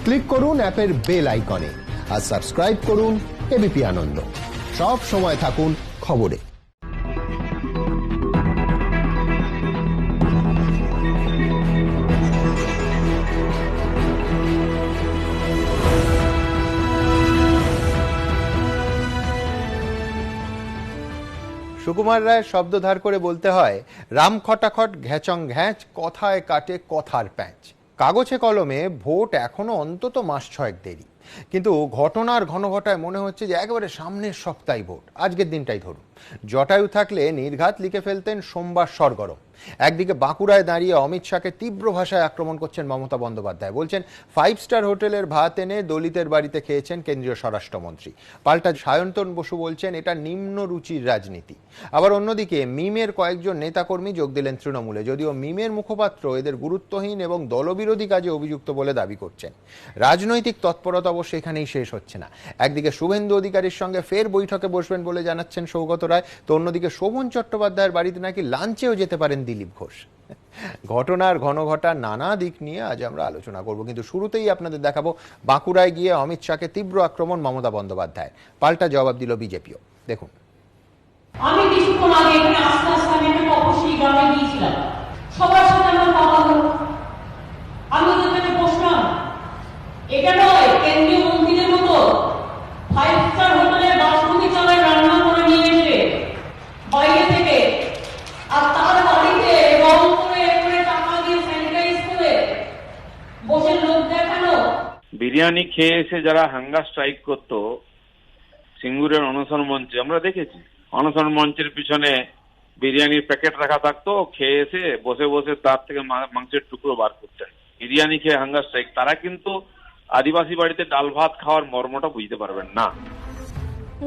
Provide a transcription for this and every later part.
Click করুন অ্যাপের bell আইকনে আর সাবস্ক্রাইব করুন এবিপি আনন্দ। সব সময় থাকুন খবরে। সুকুমার রায় শব্দ ধার করে বলতে হয়, রাম খটাখট ঘ্যাচং ঘ্যাচ, কথায় কাটে কথার প্যাঁচ। কাগজে কলমে ভোট এখনো অন্তত মাস 6 দেরি, কিন্তু ঘটনার ঘনঘটায় মনে হচ্ছে যে একেবারে সামনের সপ্তাহে ভোট। আজকের দিনটাই ধরুন, জটায়ু থাকলে নির্ঘাত লিখে ফেলতেন সোমবার সরগরম। একদিকে বাঁকুড়ায় দাঁড়িয়ে অমিত শাহকে তীব্র ভাষায় আক্রমণ করছেন মমতা বন্দ্যোপাধ্যায়। বলছেন 5 স্টার হোটেলের ভাত এনে দলিতের বাড়িতে খেয়েছেন কেন্দ্রীয় স্বরাষ্ট্রমন্ত্রী। পাল্টা সায়ন্তন বসু বলছেন এটা নিম্ন রুচির রাজনীতি। আবার অন্যদিকে মিমের কয়েকজন নেতাকর্মী যোগ দিলেন তৃণমূলে, যদিও মিমের মুখপাত্র এদের গুরুত্বহীন এবং দলবিরোধী কাজে অভিযুক্ত বলে দাবি করছেন। রাজনৈতিক তৎপরতা অবশ্য এখানেই শেষ হচ্ছে না। একদিকে শুভেন্দু অধিকারীর সঙ্গে ফের বৈঠকে বসবেন বলে জানাচ্ছেন সৌগত রায়, তো অন্যদিকে শোভন চট্টোপাধ্যায়ের বাড়িতে নাকি লাঞ্চেও যেতে পারেন দিলীপ ঘোষ। ঘটনার ঘনঘটা নানা দিক নিয়ে আজ আমরা আলোচনা করব, কিন্তু শুরুতেই আপনাদের দেখাবো বাঁকুড়ায় গিয়ে অমিত শাহকে তীব্র আক্রমণ মমতা বন্দ্যোপাধ্যায়। পাল্টা জবাব দিল বিজেপিও। দেখুন। আমি কিছুক্ষণ আগে এখানে আস্তে আস্তে আমি একটা তপস্বী গ্রামে গিয়েছিলাম, সবার সাথে আমার কথা হলো। আমি ওদেরকে বসলাম, এটা নয় কেন্দ্রীয় মন্ত্রীদের মতো 5 স্টার হোটেলে বাসমতি চালের রান্না করে নিয়ে এসে বাইরে থেকে, আর তার বাড়িতে রং করে টাকা দিয়ে স্যানিটাইজ করে বসে লোক দেখানো। বিরিয়ানি খেয়ে এসে যারা হাঙ্গার স্ট্রাইক করতো সিঙ্গুরের অনশন মঞ্চে, আমরা দেখেছি অনশন মঞ্চের পিছনে বিরিয়ানির প্যাকেট রাখা থাকতো, খেয়ে এসে বসে বসে তার থেকে মাংসের টুকরো বার করতেন। বিরিয়ানি খেয়ে হাঙ্গার স্ট্রাইক, তারা কিন্তু আদিবাসী বাড়িতে ডাল ভাত খাওয়ার মর্মটা বুঝতে পারবেন না।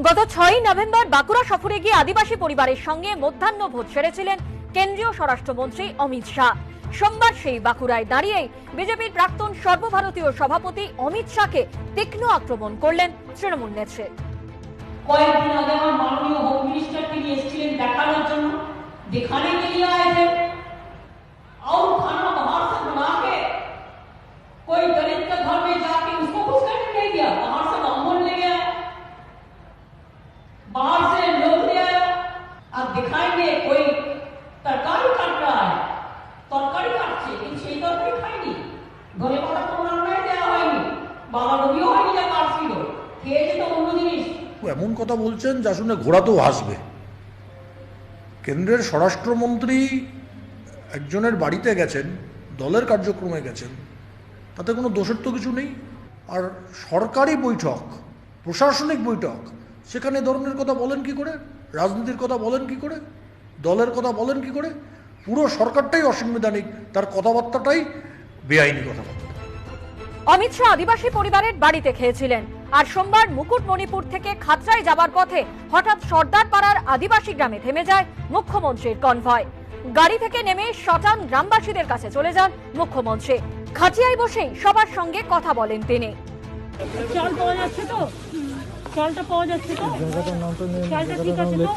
গত 6ই নভেম্বর বাঁকুড়া সফরে গিয়ে আদিবাসী পরিবারের সঙ্গে মধ্যাহ্ন ভোজ সেরেছিলেন কেন্দ্রীয় স্বরাষ্ট্রমন্ত্রী অমিত শাহ। সোমবার সেই বাঁকুড়ায় দাঁড়িয়েই বিজেপির প্রাক্তন সর্বভারতীয় সভাপতি অমিত শাহকে তীক্ষ্ণ আক্রমণ করলেন তৃণমূল নেত্রী। কয়েকদিন আগে আমার মাননীয় হোম মিনিস্টারকে নিয়ে এসেছিলেন দেখানোর জন্য, दिखाने के लिए आए थे। और खाना बाहर से बना के कोई गरीब के घर में जाके उसको कुछ करने नहीं दिया, बाहर से बामन ले गया, बाहर से लोग ले आया। अब दिखाएंगे कोई तरकारी काट रहा है, तरकारी काटছে কিন্তু সেই তরকারি খাইনি, ঘরে বাবা তো রান্নাই দেওয়া হয়নি, বাবা রবিও হয়নি যা কাটছিল, খেয়েছে তো অন্য জিনিস। এমন কথা বলছেন যা শুনে ঘোড়াতেও হাসবে। কেন্দ্রের স্বরাষ্ট্রমন্ত্রী একজনের বাড়িতে গেছেন, দলের কার্যক্রমে গেছেন, তাতে কোনো দোষের তো কিছু নেই। আর সরকারি বৈঠক, প্রশাসনিক বৈঠক, সেখানে ধরনের কথা বলেন কি করে? রাজনীতির কথা বলেন কি করে? দলের কথা বলেন কি করে? পুরো সরকারটাই অসাংবিধানিক, তার কথাবার্তাটাই বেআইনি কথাবার্তা। অমিত শাহ আদিবাসী পরিবারের বাড়িতে খেয়েছিলেন, আর সোমবার মুকুটমণিপুর থেকে খাতড়ায় যাবার পথে হঠাৎ সর্দার পাড়ার আদিবাসী গ্রামে থেমে যায় মুখ্যমন্ত্রীর কনভয়। গাড়ি থেকে নেমে শটান গ্রামবাসীদের কাছে চলে যান মুখ্যমন্ত্রী। খাটিয়ায় বসেই সবার সঙ্গে কথা বলেন তিনি। চাল পাওয়া যাচ্ছে তো? চালটা পাওয়া যাচ্ছে তো? চালটা ঠিক আছে তো?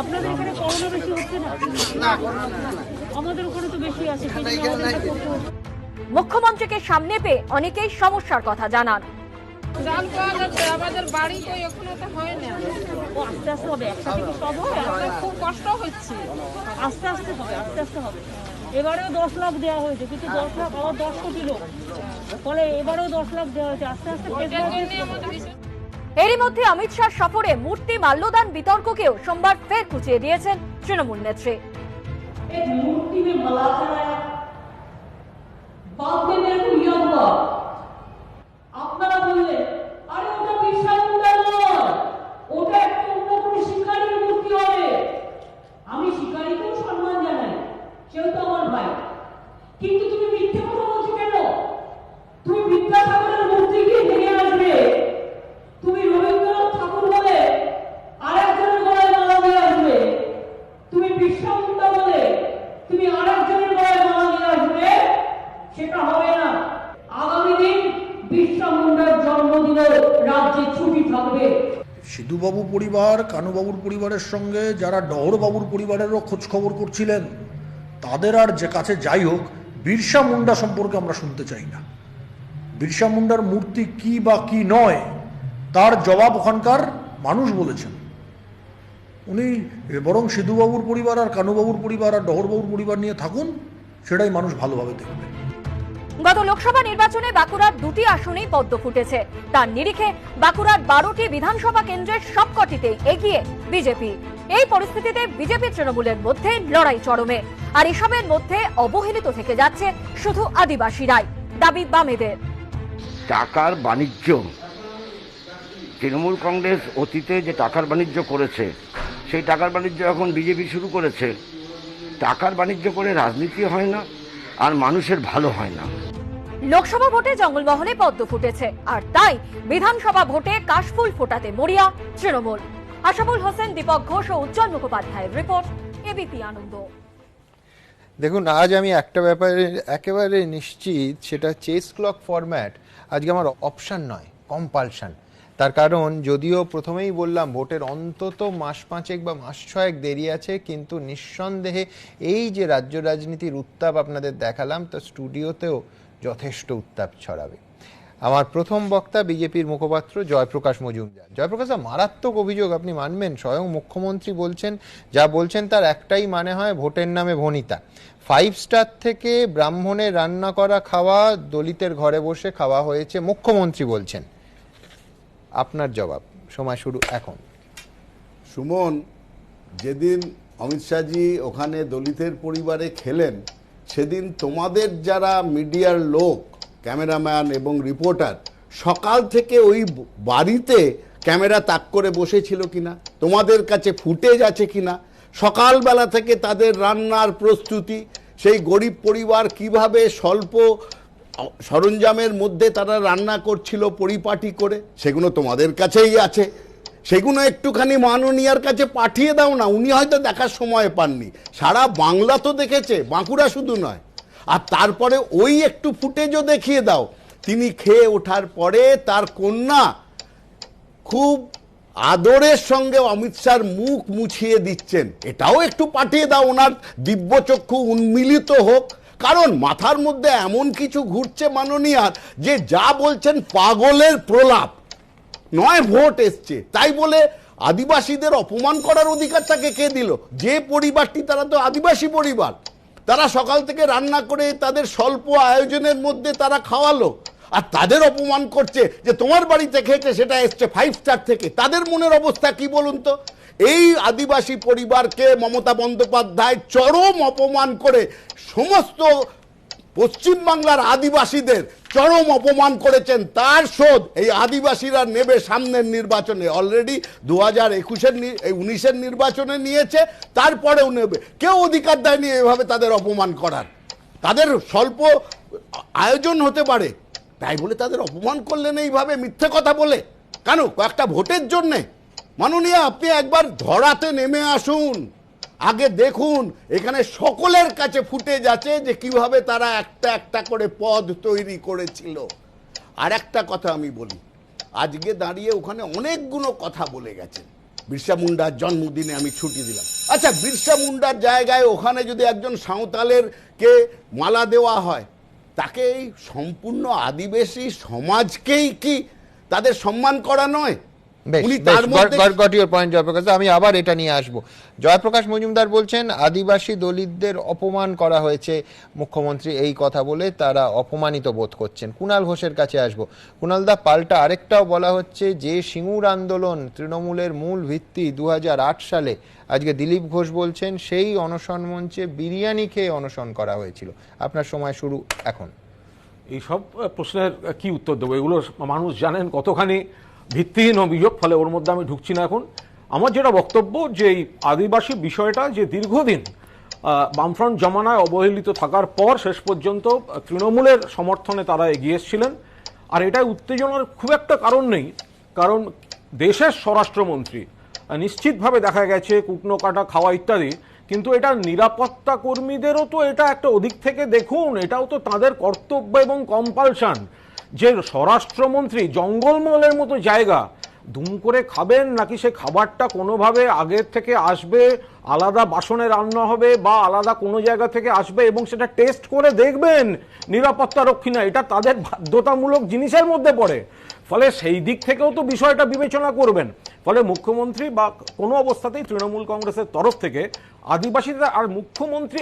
আপনাদের এখানে করোনা বেশি হচ্ছে না? আমাদের ওখানে তো বেশি আছে। মুখ্যমন্ত্রীকে সামনে পেয়ে অনেকেই সমস্যার কথা জানান। চাল পাওয়া যাচ্ছে, আমাদের বাড়ি তো এখনো তো হয় না। আস্তে আস্তে হবে, একসাথে কি সব হবে? খুব কষ্ট হচ্ছে। আস্তে আস্তে হবে, আস্তে আস্তে হবে। এবারেও 10 লাখ দেওয়া হয়েছে, কিন্তু 10 লাখ আবার 10 কোটি লোক, ফলে এবারেও 10 লাখ দেওয়া হয়েছে। আস্তে আস্তে এরই মধ্যে অমিত শাহ সফরে মূর্তি মাল্যদান বিতর্ককেও সোমবার ফের খুঁচিয়ে দিয়েছেন তৃণমূল নেত্রী। মূর্তি में मला चढ़ाया, बाप ने मेरे को लिया हुआ, আপনারা বললেন আরে ওটা বিরসা মুন্ডা নয়, ওটা একটা অন্য কোনো শিকারীর মূর্তি হবে। আমি শিকারীকেও সম্মান জানাই, সেও তো আমার ভাই, কিন্তু তুমি মিথ্যে কথা বলছো কেন? তুমি বিদ্যাসাগরের মূর্তিকে ভেঙে আসবে, তুমি রবীন্দ্রনাথ ঠাকুর বলে আরেকজনের গলায় মালা দিয়ে আসবে, তুমি বিরসা মুন্ডা বলে তুমি আরেকজনের গলায় মালা দিয়ে আসবে, সেটা হবে না। আগামী দিন বিরসা মুন্ডার জন্মদিনে রাজ্যে ছুটি থাকবে। সিধুবাবু পরিবার, কানুবাবুর পরিবারের সঙ্গে যারা ডহরবাবুর পরিবারেরও খোঁজ খবর করছিলেন, তাদের আর যে কাছে যাই হোক, বিরসা মুন্ডা সম্পর্কে আমরা শুনতে চাই না। বিরসা মুন্ডার মূর্তি কি বা কি নয় তার জবাব ওখানকার মানুষ বলেছেন। উনি বরং সিধুবাবুর পরিবার আর কানুবাবুর পরিবার আর ডহরবাবুর পরিবার নিয়ে থাকুন, সেটাই মানুষ ভালোভাবে দেখবে। গত লোকসভা নির্বাচনে বাঁকুড়ার 2টি আসনেই পদ্ম ফুটেছে। তার নিরিখে বাঁকুড়ার 12টি বিধানসভা কেন্দ্রের সবকটিতেই এগিয়ে বিজেপি। এই পরিস্থিতিতে বিজেপি তৃণমূলের মধ্যে লড়াই চরমে, আর এসবের মধ্যে অবহেলিত থেকে যাচ্ছে শুধু আদিবাসীরাই। দাবি বামেদের। টাকার বাণিজ্য, তৃণমূল কংগ্রেস অতীতে যে টাকার বাণিজ্য করেছে সেই টাকার বাণিজ্য এখন বিজেপি শুরু করেছে। টাকার বাণিজ্য করে রাজনীতি হয় না, আর মানুষের ভালো হয় না। লোকসভা ভোটে জঙ্গলমহলে পদ্ম ফুটেছে, আর তাই বিধানসভা ভোটে কাশফুল ফোটাতে মরিয়া তৃণমূল। আশাফুল হোসেন, দীপক ঘোষ ও উজ্জ্বল মুখোপাধ্যায়ের রিপোর্ট, এবিপি আনন্দ। দেখুন, আজ আমি একটা ব্যাপারে একেবারে নিশ্চিত, সেটা চেস ক্লক ফরম্যাট আজকে আমার অপশন নয়, কম্পালশন। তার কারণ, যদিও প্রথমেই বললাম ভোটের অন্তত মাস 5 বা মাস 6 দেরি আছে, কিন্তু নিঃসন্দেহে এই যে রাজ্য রাজনীতির উত্তাপ আপনাদের দেখালাম, তা স্টুডিওতেও যথেষ্ট উত্তাপ ছড়াবে। আমার প্রথম বক্তা বিজেপির মুখপাত্র জয়প্রকাশ মজুমদার। জয়প্রকাশ, মারাত্মক অভিযোগ, আপনি মানবেন? স্বয়ং মুখ্যমন্ত্রী বলছেন, যা বলছেন তার একটাই মানে হয়, ভোটের নামে ভনিতা। 5 স্টার থেকে ব্রাহ্মণের রান্না করা খাওয়া দলিতের ঘরে বসে খাওয়া হয়েছে, মুখ্যমন্ত্রী বলছেন। আপনার জবাব, সময় শুরু এখন। সুমন, যেদিন অমিত শাহজি ওখানে দলিতের পরিবারে খেলেন, সেদিন তোমাদের যারা মিডিয়ার লোক, ক্যামেরাম্যান এবং রিপোর্টার, সকাল থেকে ওই বাড়িতে ক্যামেরা তাক করে বসেছিল কিনা, তোমাদের কাছে ফুটেজ আছে কিনা, সকালবেলা থেকে তাদের রান্নার প্রস্তুতি, সেই গরিব পরিবার কিভাবে স্বল্প সরঞ্জামের মধ্যে তারা রান্না করছিল পরিপাটি করে, সেগুলো তোমাদের কাছেই আছে। সেগুলো একটুখানি মাননীয়ার কাছে পাঠিয়ে দাও না, উনি হয়তো দেখার সময় পাননি। সারা বাংলা তো দেখেছে, বাঁকুড়া শুধু নয়। আর তারপরে ওই একটু ফুটেজও দেখিয়ে দাও, তিনি খেয়ে ওঠার পরে তার কন্যা খুব আদরের সঙ্গে অমিত শাহর মুখ মুছিয়ে দিচ্ছেন, এটাও একটু পাঠিয়ে দাও, ওনার দিব্যচক্ষু উন্মিলিত হোক। কারণ মাথার মধ্যে এমন কিছু ঘুরছে মাননীয়ার, যে যা বলছেন পাগলের প্রলাপ নয়। ভোট এসছে তাই বলে আদিবাসীদের অপমান করার অধিকার তাকে কে দিল? যে পরিবারটি, তারা তো আদিবাসী পরিবার, তারা সকাল থেকে রান্না করে তাদের স্বল্প আয়োজনের মধ্যে তারা খাওয়ালো, আর তাদের অপমান করছে যে তোমার বাড়িতে খেয়েছে, সেটা এসছে 5 স্টার থেকে। তাদের মনের অবস্থা কি বলুন তো? এই আদিবাসী পরিবারকে মমতা বন্দ্যোপাধ্যায় চরম অপমান করে সমস্ত পশ্চিমবাংলার আদিবাসীদের চরম অপমান করেছেন। তার শোধ এই আদিবাসীরা নেবে সামনের নির্বাচনে। অলরেডি 2019-এর নির্বাচনে নিয়েছে, তারপরেও নেবে। কেউ অধিকার দেয়নি এভাবে তাদের অপমান করার। তাদের স্বল্প আয়োজন হতে পারে, তাই বলে তাদের অপমান করলেন এইভাবে মিথ্যে কথা বলে। কেন? কয়েকটা ভোটের জন্যে? মাননীয়, আপনি একবার ধরাতে নেমে আসুন, আগে দেখুন এখানে সকলের কাছে ফুটেজ আছে যে কিভাবে তারা একটা একটা করে পদ তৈরি করেছিল। আর একটা কথা আমি বলি, আজকে দাঁড়িয়ে ওখানে অনেকগুলো কথা বলে গেছেন। বিরসা মুন্ডার জন্মদিনে আমি ছুটি দিলাম। আচ্ছা, বিরসা মুন্ডার জায়গায় ওখানে যদি একজন সাঁওতালের কে মালা দেওয়া হয়, তাকে এই সম্পূর্ণ আদিবাসী সমাজকেই কি তাদের সম্মান করা নয়? আমি আবার এটা নিয়ে আসবো। জয়প্রকাশ মজুমদার বলছেন আদিবাসী দলিতদের অপমান করা হয়েছে, মুখ্যমন্ত্রী এই কথা বলে তারা অপমানিত বোধ করছেন। কুণাল ঘোষের কাছে আসবো। কুণালদা, পাল্টা আরেকটাও বলা হচ্ছে যে সিঙ্গুর আন্দোলন তৃণমূলের মূল ভিত্তি 2008 সালে, আজকে দিলীপ ঘোষ বলছেন সেই অনশন মঞ্চে বিরিয়ানি খেয়ে অনশন করা হয়েছিল। আপনার সময় শুরু এখন। এই সব প্রশ্নের কি উত্তর দেবো? এগুলো মানুষ জানেন কতখানি ভিত্তিহীন অভিযোগ, ফলে ওর মধ্যে আমি ঢুকছি না এখন। আমার যেটা বক্তব্য, যে এই আদিবাসী বিষয়টা যে দীর্ঘদিন বামফ্রন্ট জমানায় অবহেলিত থাকার পর শেষ পর্যন্ত তৃণমূলের সমর্থনে তারা এগিয়ে এসেছিলেন। আর এটাই উত্তেজনার খুব একটা কারণ নেই, কারণ দেশের স্বরাষ্ট্রমন্ত্রী নিশ্চিতভাবে দেখা গেছে কুটনো কাটা খাওয়া ইত্যাদি, কিন্তু এটা নিরাপত্তা কর্মীদেরও তো এটা একটা ওদিক থেকে দেখুন, এটাও তো তাদের কর্তব্য এবং কম্পালশন যে স্বরাষ্ট্রমন্ত্রী জঙ্গলমহলের মতো জায়গা দুম করে খাবেন নাকি সেই খাবারটা কোনোভাবে আগের থেকে আসবে, আলাদা বাসনে রান্না হবে বা আলাদা কোনো জায়গা থেকে আসবে এবং সেটা টেস্ট করে দেখবেন নিরাপত্তা রক্ষী না, এটা তাদের বাধ্যতামূলক জিনিসের মধ্যে পড়ে। ফলে সেই দিক থেকেও তো বিষয়টা বিবেচনা করবেন। ফলে মুখ্যমন্ত্রী বা কোনো অবস্থাতেই তৃণমূল কংগ্রেসের তরফ থেকে আদিবাসীদের আর মুখ্যমন্ত্রী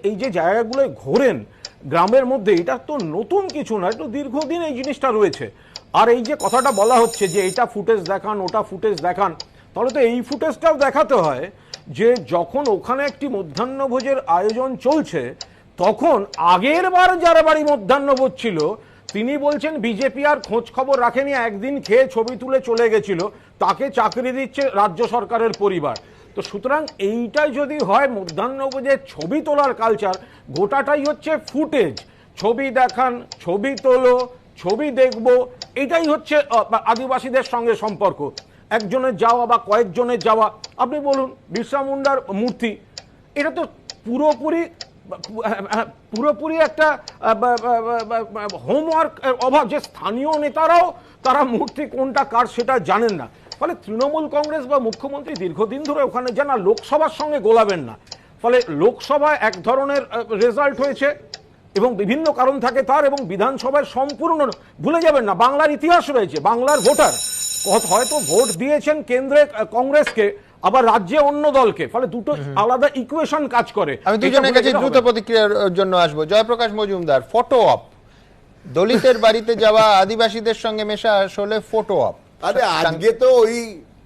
এই যে জায়গাগুলোয় ঘোরেন গ্রামের মধ্যে, এটা তো নতুন কিছু না, একটু দীর্ঘদিন এই জিনিসটা রয়েছে। আর এই যে কথাটা বলা হচ্ছে যে এটা ফুটেজ দেখান ওটা ফুটেজ দেখান, তাহলে তো এই ফুটেজটাও দেখাতে হয় যে যখন ওখানে একটি মধ্যাহ্নভোজের আয়োজন চলছে তখন আগের বার যারা বাড়ি মধ্যাহ্নভোজ ছিল তিনি বলছেন বিজেপি আর খোঁজ খবর রাখেনি, একদিন খেয়ে ছবি তুলে চলে গেছিল, তাকে চাকরি দিচ্ছে রাজ্য সরকারের পরিবার। তো সুতরাং এইটাই যদি হয় মধ্যাহ্নভোজের ছবি তোলার কালচার, গোটাটাই হচ্ছে ফুটেজ, ছবি দেখান, ছবি তোলো, ছবি দেখবো, এটাই হচ্ছে আদিবাসীদের সঙ্গে সম্পর্ক। একজনের যাওয়া বা কয়েকজনের যাওয়া, আপনি বলুন বিরসা মুন্ডার মূর্তি, এটা তো পুরোপুরি একটা হোমওয়ার্ক অভাব, যে স্থানীয় নেতারাও তারা মূর্তি কোনটা কার সেটা জানেন না। ফলে তৃণমূল কংগ্রেস বা মুখ্যমন্ত্রী দীর্ঘদিন ধরে ওখানে যান, আর লোকসভার সঙ্গে গোলাবেন না। ফলে লোকসভায় এক ধরনের রেজাল্ট হয়েছে এবং বিভিন্ন কারণ থাকে তার, এবং বিধানসভায় সম্পূর্ণ ভুলে যাবেন না বাংলার ইতিহাস রয়েছে, বাংলার ভোটার হয়তো ভোট দিয়েছেন কেন্দ্রে কংগ্রেসকে, আবার রাজ্যে অন্য দলকে, ফলে দুটো আলাদা ইকুয়েশন কাজ করে। আমি দুজনের কাছে দ্রুত প্রতিক্রিয়ার জন্য আসবো। জয়প্রকাশ মজুমদার, ফটো অপ, দলিতের বাড়িতে যাওয়া, আদিবাসীদের সঙ্গে মেশা আসলে ফটো অপ। আরে আজকে তো ওই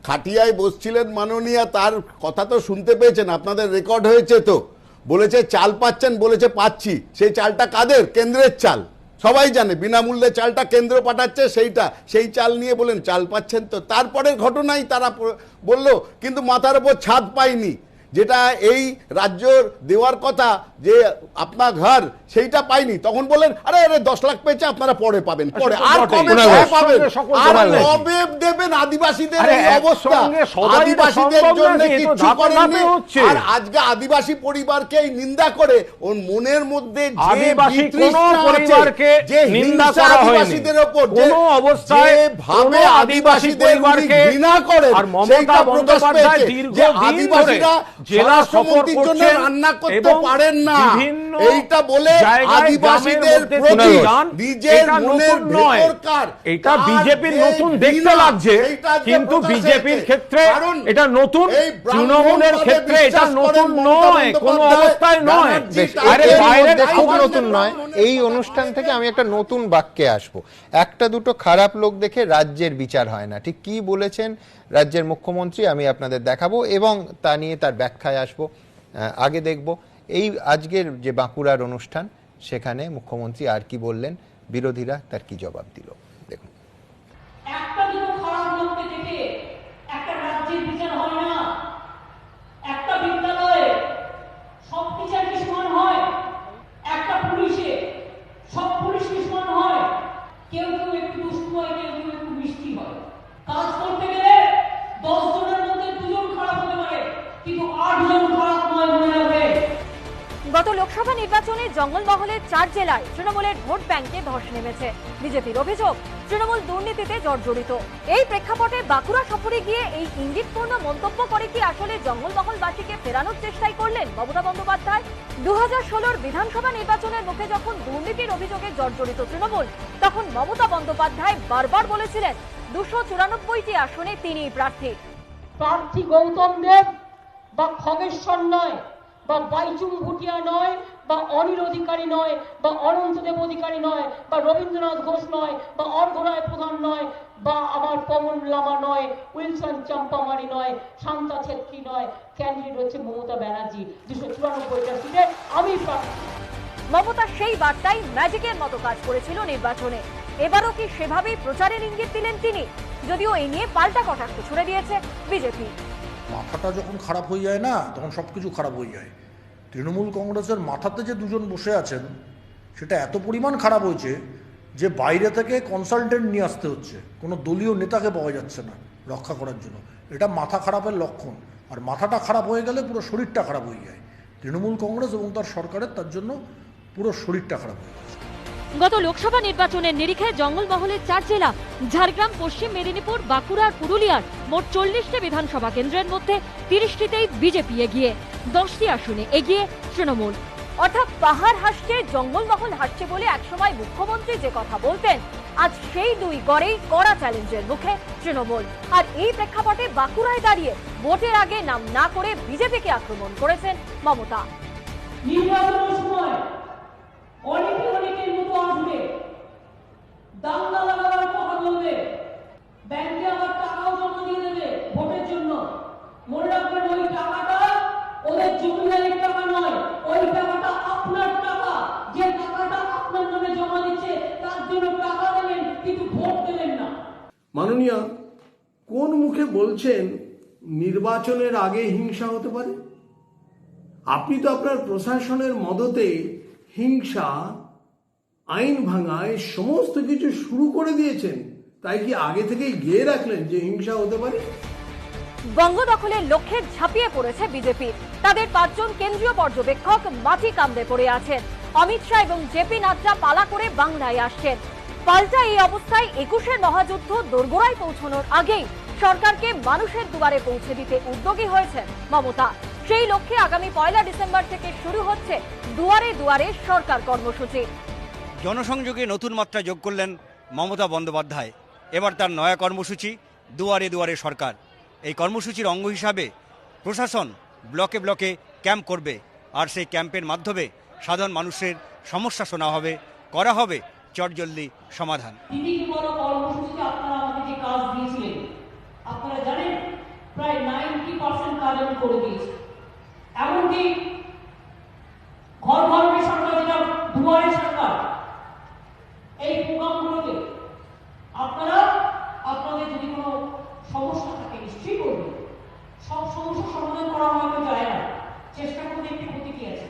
খাটিয়ায় বসছিলেন মাননীয়া, তার কথা তো শুনতে পেয়েছেন, আপনাদের রেকর্ড হয়েছে তো, বলেছে চাল পাচ্ছেন, বলেছে পাচ্ছি, সেই চালটা কাদের? কেন্দ্রের চাল, সবাই জানে বিনামূল্যে চালটা কেন্দ্র পাঠাচ্ছে, সেই চাল নিয়ে বলেন চাল পাচ্ছেন। তো তারপরের ঘটনাই তারা বললো, কিন্তু মাথার উপর ছাদ পাইনি, যেটা এই রাজ্য দেওয়ার কথা যে আপনার ঘর, সেইটা পাইনি। তখন বলেন আরে 10 লাখ পেয়েছে, আপনারা পরে পাবেন, পরে আর কবে পাবেন, আর কবে দেবেন? আদিবাসীদের এই অবস্থা, আদিবাসীদের জন্য কিছু করেননি। আর আজকে আদিবাসী পরিবারকে নিন্দা করে ওর মনের মধ্যে যে নিন্দা করা আদিবাসীদের উপর, যে অবস্থায় ভাবে আদিবাসীদের ঘৃণা করে, সেইটা প্রকাশ পেয়েছে যে আদিবাসীরা জেলা সফরের জন্য রান্না করতে পারেন না, এইটা বলে আদিবাসীদের প্রতি নিজের মনের ভেতরকার, এটা বিজেপির নতুন দেখতে লাগছে, কিন্তু বিজেপির ক্ষেত্রে এটা নতুন, তৃণমূলের ক্ষেত্রে এটা নতুন নয়, কোনো অবস্থায় নয়। আরে বাইরে খুব নতুন নয়। এই অনুষ্ঠান থেকে আমি একটা নতুন বাক্যে আসবো, একটা দুটো খারাপ লোক দেখে রাজ্যের বিচার হয় না। ঠিক কি বলেছেন রাজ্যের মুখ্যমন্ত্রী আমি আপনাদের দেখাবো এবং তা নিয়ে তার ব্যাখ্যায় আসবো। আগে দেখব এই আজকের যে বাঁকুড়ার অনুষ্ঠান, সেখানে মুখ্যমন্ত্রী আর কি বললেন, বিরোধীরা তার কি জবাব দিল, দেখুন। একটা দুটো খারাপ লোককে দেখে একটা রাজ্যের বিচার হয় না। একটা বিদ্যালয়ে সব টিচার কি সমান হয়? একটা পুলিশে সব পুলিশ কি সমান হয়? কেউ কেউ একটু দুষ্টু হয়, কেউ কেউ একটু মিষ্টি হয়। কাজ করতে গেলে 10 জনের মধ্যে 2 জন খারাপ হতে পারে, কিন্তু 8 জন খারাপ নয়, মনে রাখবে। গত লোকসভা নির্বাচনে জঙ্গলমহলের 4 জেলায় তৃণমূলের ভোট ব্যাংকে ধস নেমেছে। বিজেপির অভিযোগ তৃণমূল দুর্নীতিতে জর্জরিত। এই প্রেক্ষাপটে বাঁকুড়া সফরে গিয়ে এই ইঙ্গিতপূর্ণ মন্তব্য করে কি আসলে জঙ্গলমহলবাসীকে ফেরানোর চেষ্টাই করলেন মমতা বন্দ্যোপাধ্যায়? 2016 বিধানসভা নির্বাচনের মুখে যখন দুর্নীতির অভিযোগে জর্জরিত তৃণমূল, তখন মমতা বন্দ্যোপাধ্যায় বারবার বলেছিলেন 294টি আসনে তিনিই প্রার্থী। প্রার্থী গৌতম দেব বা খগেশ্বর নয়, বা বাইচুং ভুটিয়া নয়, বা অনিল অধিকারী নয়, বা অনন্ত দেব অধিকারী নয়, বা রবীন্দ্রনাথ ঘোষ নয়, বা অর্ঘরায় প্রধান নয়, বা আমার পবন লামা নয়, উইলসন চম্পামারি নয়, শান্তা ছেত্রী নয়, ক্যান্ডিডেট হচ্ছে মমতা ব্যানার্জি। 294টা সিটে আমি প্রার্থী। মমতা সেই বার্তাই ম্যাজিকের মতো কাজ করেছিল নির্বাচনে। এবারও কি সেভাবেই প্রচারের ইঙ্গিত দিলেন তিনি? যদিও এই নিয়ে পাল্টা কটাক্ষ ছুড়ে দিয়েছে বিজেপি। মাথাটা যখন খারাপ হয়ে যায় না, তখন সব কিছু খারাপ হয়ে যায়। তৃণমূল কংগ্রেসের মাথাতে যে দুজন বসে আছেন, সেটা এত পরিমাণ খারাপ হয়েছে যে বাইরে থেকে কনসালটেন্ট নিয়ে আসতে হচ্ছে, কোনো দলীয় নেতাকে পাওয়া যাচ্ছে না রক্ষা করার জন্য। এটা মাথা খারাপের লক্ষণ। আর মাথাটা খারাপ হয়ে গেলে পুরো শরীরটা খারাপ হয়ে যায়। তৃণমূল কংগ্রেস এবং তার সরকারের তার জন্য পুরো শরীরটা খারাপ হয়ে গেছে। গত লোকসভা নির্বাচনের নিরিখে জঙ্গলমহলের 4 জেলা ঝাড়গ্রাম, পশ্চিম মেদিনীপুর, বাঁকুড়া আর পুরুলিয়ার মোট 40টি বিধানসভা কেন্দ্রের মধ্যে 30টিতেই বিজেপি এগিয়ে, 10টি আসনে এগিয়ে তৃণমূল। অর্থাৎ পাহাড় হাসছে, জঙ্গলমহল হাসছে বলে একসময় মুখ্যমন্ত্রী যে কথা বলতেন, আজ সেই দুই গড়েই কড়া চ্যালেঞ্জের মুখে তৃণমূল। আর এই প্রেক্ষাপটে বাঁকুড়ায় দাঁড়িয়ে ভোটের আগে নাম না করে বিজেপিকে আক্রমণ করেছেন মমতা। নির্বাচনের সময় অনেকে অনেকের মতো আসবে, দাঙ্গা লাগাবার কথা বলবে, ব্যাংকে আবার টাকাও জমা দিয়ে দেবে ভোটের জন্য। মনে রাখবেন, ওই টাকাটা ওদের জমিদারের টাকা নয়, ওই টাকাটা আপনার টাকা। যে টাকাটা আপনার নামে জমা দিচ্ছে তার জন্য টাকা দেবেন, কিন্তু ভোট দেবেন না। মাননীয়, কোন মুখে বলছেন নির্বাচনের আগে হিংসা হতে পারে? আপনি তো আপনার প্রশাসনের মদতে হিংসা, আইন ভাঙায় সমস্ত কিছু শুরু করে দিয়েছেন। তাই কি আগে থেকেই গিয়ে রাখলেন যে হিংসা হতে পারে? বঙ্গ দখলের লক্ষ্যে ঝাঁপিয়ে পড়েছে বিজেপি। তাদের 5 জন কেন্দ্রীয় পর্যবেক্ষক মাটি কামড়ে পড়ে আছেন। অমিত শাহ এবং জেপি নাড্ডা পালা করে বাংলায় আসছেন। পাল্টা এই অবস্থায় 21-এর মহাযুদ্ধ দোরগোড়ায় পৌঁছানোর আগেই সরকারকে মানুষের দুয়ারে পৌঁছে দিতে উদ্যোগী হয়েছেন মমতা। সেই লক্ষ্যে আগামী 1 ডিসেম্বর থেকে শুরু হচ্ছে দুয়ারে দুয়ারে সরকার কর্মসূচি। জনসংযোগে নতুন মাত্রা যোগ করলেন মমতা বন্দ্যোপাধ্যায়। এবার তার নয়া কর্মসূচি দুয়ারে দুয়ারে সরকার। এই কর্মসূচির অঙ্গ হিসাবে প্রশাসন ব্লকে ব্লকে ক্যাম্প করবে, আর সেই ক্যাম্পের মাধ্যমে সাধারণ মানুষের সমস্যা শোনা হবে, করা হবে চটজলদি সমাধান। দিদি বড় কর্মসূচিতে আপনারা আমাকে যে কাজ দিয়েছিলেন, আপনারা জানেন প্রায় 90% কাজ আমি করে দিয়েছি। এমনকি ঘর ঘর সরকার, যেটা দুয়ারে সরকার, এই প্রোগ্রামগুলোতে আপনারা আপনাদের যদি কোনো সমস্যা থাকে নিশ্চয়ই করবেন। সব সমস্যা সমাধান করা হয়তো যায় না, চেষ্টা করে দেখতে ক্ষতি কি আছে।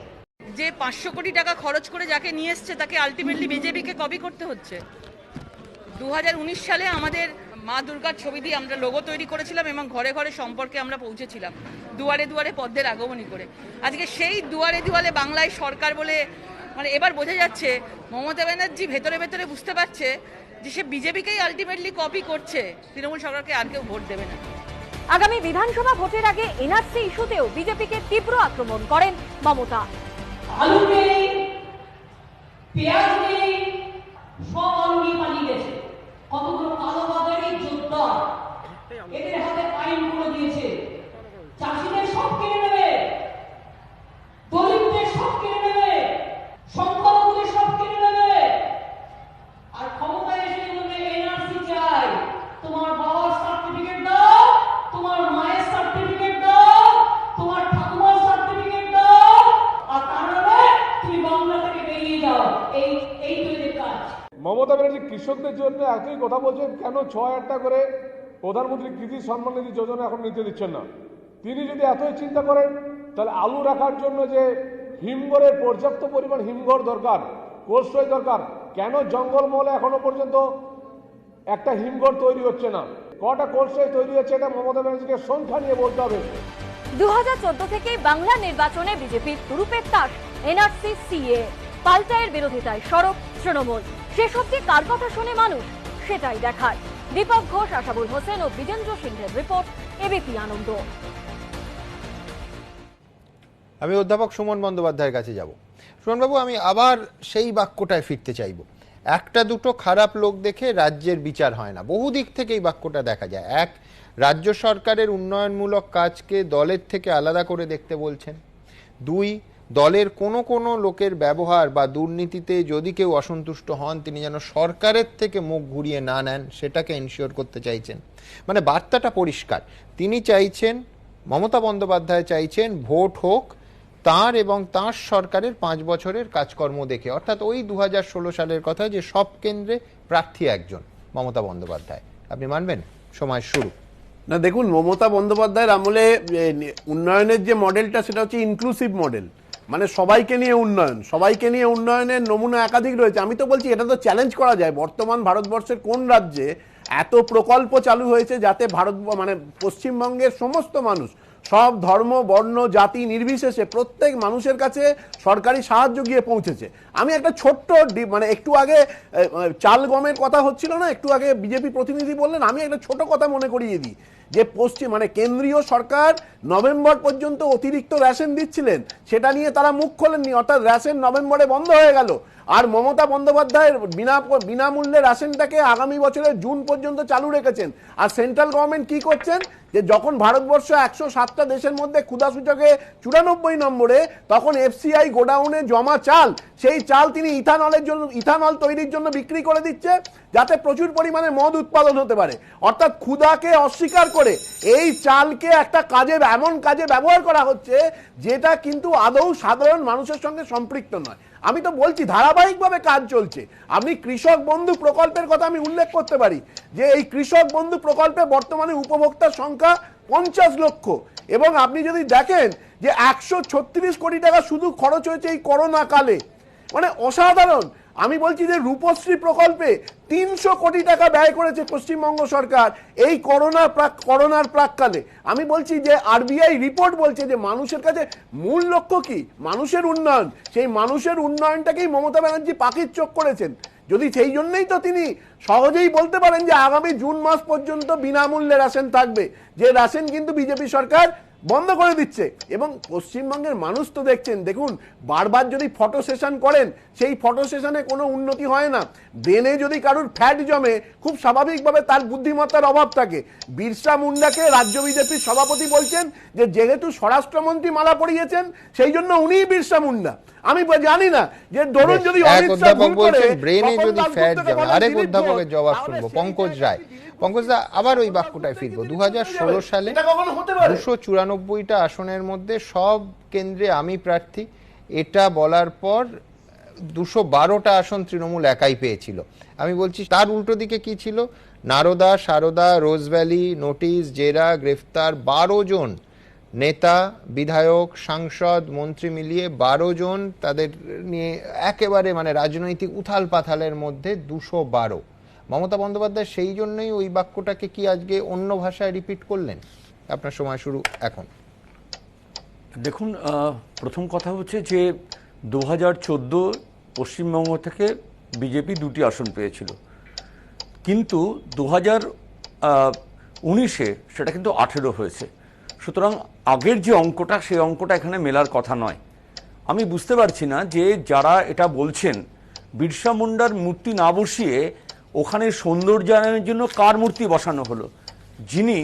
যে 500 কোটি টাকা খরচ করে যাকে নিয়ে এসছে তাকে আলটিমেটলি বিজেপিকে কপি করতে হচ্ছে। 2019 সালে আমাদের মা দুর্গার ছবি দিয়ে আমরা লোগো তৈরি করেছিলাম এবং ঘরে ঘরে সম্পর্কে আমরা পৌঁছেছিলাম দুয়ারে দুয়ারে পদ্মের আগমনী করে। আজকে সেই দুয়ারে দুয়ারে বাংলায় সরকার বলে, মানে এবার বোঝা যাচ্ছে মমতা ব্যানার্জি ভেতরে ভেতরে বুঝতে পারছে যে সে বিজেপিকেই আলটিমেটলি কপি করছে, তৃণমূল সরকারকে আর কেউ ভোট দেবে না। আগামী বিধানসভা ভোটের আগে এনআরসি ইস্যুতেও বিজেপিকে তীব্র আক্রমণ করেন মমতা। আলু নেই, পেঁয়াজ নেই, সব আলু নিয়ে পালিয়ে গেছে। কতগুলো কালোবাজারি যোদ্ধা এদের হাতে আইন করে দিয়েছে। চাষিদের সব কেড়ে নেবে, দরিদ্রদের সব কেড়ে নেবে, সংখ্যালঘুদের সব কেড়ে নেবে। আর ক্ষমতায় এসে বলবে এনআরসি চাই, তোমার বাবার সার্টিফিকেট দাও, তোমার মায়ের সার্টিফিকেট দাও, তোমার ঠাকুমার সার্টিফিকেট দাও, আর তার নামে তুমি বাংলা থেকে বেরিয়ে যাও। এই তৈরির কাজ। মমতা ব্যানার্জি কৃষকদের জন্য একই কথা বলছেন, কেন 6,000 টাকা করে প্রধানমন্ত্রী কৃষি সম্মান নিধি যোজনা এখন নিতে দিচ্ছেন না? তিনি যদি এতই চিন্তা করেন তাহলে আলু রাখার জন্য যে হিমঘরের পর্যাপ্ত পরিমাণ হিমঘর দরকার, কোল্ড স্টোরেজ দরকার, কেন জঙ্গলমহলে এখনো পর্যন্ত একটা হিমঘর তৈরি হচ্ছে না? কটা কোল্ড স্টোরেজ তৈরি হচ্ছে এটা মমতা ব্যানার্জিকে সংখ্যা নিয়ে বলতে হবে। 2014 থেকেই বাংলা নির্বাচনে বিজেপির তুরুপের তাস এনআরসি সিএ। পাল্টায়ের বিরোধিতায় সরব তৃণমূল। শেষ অবধি কার কথা শোনে মানুষ, সেটাই দেখার। দীপক ঘোষ, আশাবুল হোসেন ও বিজেন্দ্র সিংহের রিপোর্ট, এবিপি আনন্দ। আমি অধ্যাপক সুমন বন্দ্যোপাধ্যায়ের কাছে যাব। সুমনবাবু, আমি আবার সেই বাক্যটায় ফিরতে চাইব। একটা দুটো খারাপ লোক দেখে রাজ্যের বিচার হয় না। বহু দিক থেকে এই বাক্যটা দেখা যায়। এক, রাজ্য সরকারের উন্নয়নমূলক কাজকে দলের থেকে আলাদা করে দেখতে বলছেন। দুই, দলের কোনো লোকের ব্যবহার বা দুর্নীতিতে যদি কেউ অসন্তুষ্ট হন, তিনি যেন সরকারের থেকে মুখ ঘুরিয়ে না নেন, সেটাকে এনশিওর করতে চাইছেন। মানে বার্তাটা পরিষ্কার। তিনি চাইছেন, মমতা বন্দ্যোপাধ্যায় চাইছেন ভোট হোক তার এবং তার সরকারের 5 বছরের কাজকর্ম দেখে। অর্থাৎ ওই 2016 সালের কথা, যে সব কেন্দ্রে প্রার্থী একজন, মমতা বন্দ্যোপাধ্যায়। আপনি মানবেন? সময় শুরু। না, দেখুন, মমতা বন্দ্যোপাধ্যায়ের আমলে উন্নয়নের যে মডেলটা, সেটা হচ্ছে ইনক্লুসিভ মডেল। মানে সবাইকে নিয়ে উন্নয়ন, সবাইকে নিয়ে উন্নয়নের নমুনা একাধিক রয়েছে। আমি তো বলছি এটা তো চ্যালেঞ্জ করা যায়। বর্তমান ভারতবর্ষের কোন রাজ্যে এত প্রকল্প চালু হয়েছে যাতে পশ্চিমবঙ্গের সমস্ত মানুষ সব ধর্ম বর্ণ জাতি নির্বিশেষে প্রত্যেক মানুষের কাছে সরকারি সাহায্য গিয়ে পৌঁছেছে। আমি একটা ছোট্ট মানে একটু আগে চাল গমের কথা হচ্ছিল না, একটু আগে বিজেপি প্রতিনিধি বললেন, আমি একটা ছোট কথা মনে করিয়ে দিই যে মানে কেন্দ্রীয় সরকার নভেম্বর পর্যন্ত অতিরিক্ত রেশন দিচ্ছিলেন, সেটা নিয়ে তারা মুখ খোলেননি, অর্থাৎ রেশন নভেম্বরে বন্ধ হয়ে গেল। আর মমতা বন্দ্যোপাধ্যায়ের বিনামূল্যে রেশনটাকে আগামী বছরের জুন পর্যন্ত চালু রেখেছেন। আর সেন্ট্রাল গভর্নমেন্ট কি করছেন, যে যখন ভারতবর্ষ 107টা দেশের মধ্যে ক্ষুধা সূচকে 94 নম্বরে, তখন এফসিআই গোডাউনে জমা চাল, সেই চাল তিনি ইথানল তৈরির জন্য বিক্রি করে দিচ্ছে, যাতে প্রচুর পরিমাণে মদ উৎপাদন হতে পারে। অর্থাৎ ক্ষুধাকে অস্বীকার করে এই চালকে একটা এমন কাজে ব্যবহার করা হচ্ছে যেটা কিন্তু আদৌ সাধারণ মানুষের সঙ্গে সম্পৃক্ত নয়। আমি তো বলছি ধারাবাহিকভাবে কাজ চলছে। আপনি কৃষক বন্ধু প্রকল্পের কথা আমি উল্লেখ করতে পারি, যে এই কৃষক বন্ধু প্রকল্পে বর্তমানে উপভোক্তার সংখ্যা 50 লক্ষ, এবং আপনি যদি দেখেন যে 136 কোটি টাকা শুধু খরচ হয়েছে এই করোনা কালে, মানে অসাধারণ। আমি বলছি যে রূপশ্রী প্রকল্পে 300 কোটি টাকা ব্যয় করেছে পশ্চিমবঙ্গ সরকার এই করোনার প্রাককালে। আমি বলছি যে আরবিআই রিপোর্ট বলছে যে মানুষের কাছে মূল লক্ষ্য কি, মানুষের উন্নয়ন, সেই মানুষের উন্নয়নটাকেই মমতা ব্যানার্জি পাখির চোখ করেছেন। যদি সেই জন্যই তো তিনি সহজেই বলতে পারেন যে আগামী জুন মাস পর্যন্ত বিনামূল্যে রেশন থাকবে, যে রেশন কিন্তু বিজেপি সরকার বন্ধ করে দিচ্ছে। এবং পশ্চিমবঙ্গের মানুষ তো দেখছেন, দেখুন বারবার যদি ফটো সেশন করেন, সেই ফটো সেশনে কোনো উন্নতি হয় না। ব্রেনে যদি কারুর ফ্যাট জমে, খুব স্বাভাবিকভাবে তার বুদ্ধিমত্তার অভাব থাকে। বিরসা মুন্ডাকে রাজ্য বিজেপির সভাপতি বলছেন যে যেহেতু স্বরাষ্ট্রমন্ত্রী মালা পরিয়েছেন সেই জন্য উনিই বিরসা মুন্ডা। আমি জানি না যে ধরুন যদি অমিত শাহ ভুল করে ব্রেনে যদি ফ্যাট জমে। আরেক অধ্যাপকের জবাব শুনবো, পঙ্কজ রায়। পঙ্কজ দা, আবার ওই বাক্যটায় ফিরবো। 2016 সালে 294টা আসনের মধ্যে সব কেন্দ্রে আমি প্রার্থী, এটা বলার পর 212টা আসন তৃণমূল একাই পেয়েছিল। আমি বলছি তার উল্টো দিকে কি ছিল, নারদা, সারদা, রোজভ্যালি, নোটিশ, জেরা, গ্রেফতার 12 জন নেতা, বিধায়ক, সাংসদ, মন্ত্রী মিলিয়ে 12 জন, তাদের নিয়ে একেবারে মানে রাজনৈতিক উথাল পাথালের মধ্যে 212। মমতা বন্দ্যোপাধ্যায় সেই জন্যই ওই বাক্যটাকে কি আজকে অন্য ভাষায় রিপিট করলেন? আপনার সময় শুরু এখন। দেখুন, প্রথম কথা হচ্ছে যে 2014 পশ্চিমবঙ্গ থেকে বিজেপি 2টি আসন পেয়েছিল, কিন্তু 2019-এ সেটা কিন্তু 18 হয়েছে। সুতরাং আগের যে অঙ্কটা, সেই অঙ্কটা এখানে মেলার কথা নয়। আমি বুঝতে পারছি না যে যারা এটা বলছেন বিরসা মুন্ডার মূর্তি না বসিয়ে ওখানে সৌন্দর্যায়নের জন্য কার মূর্তি বসানো হলো? যিনি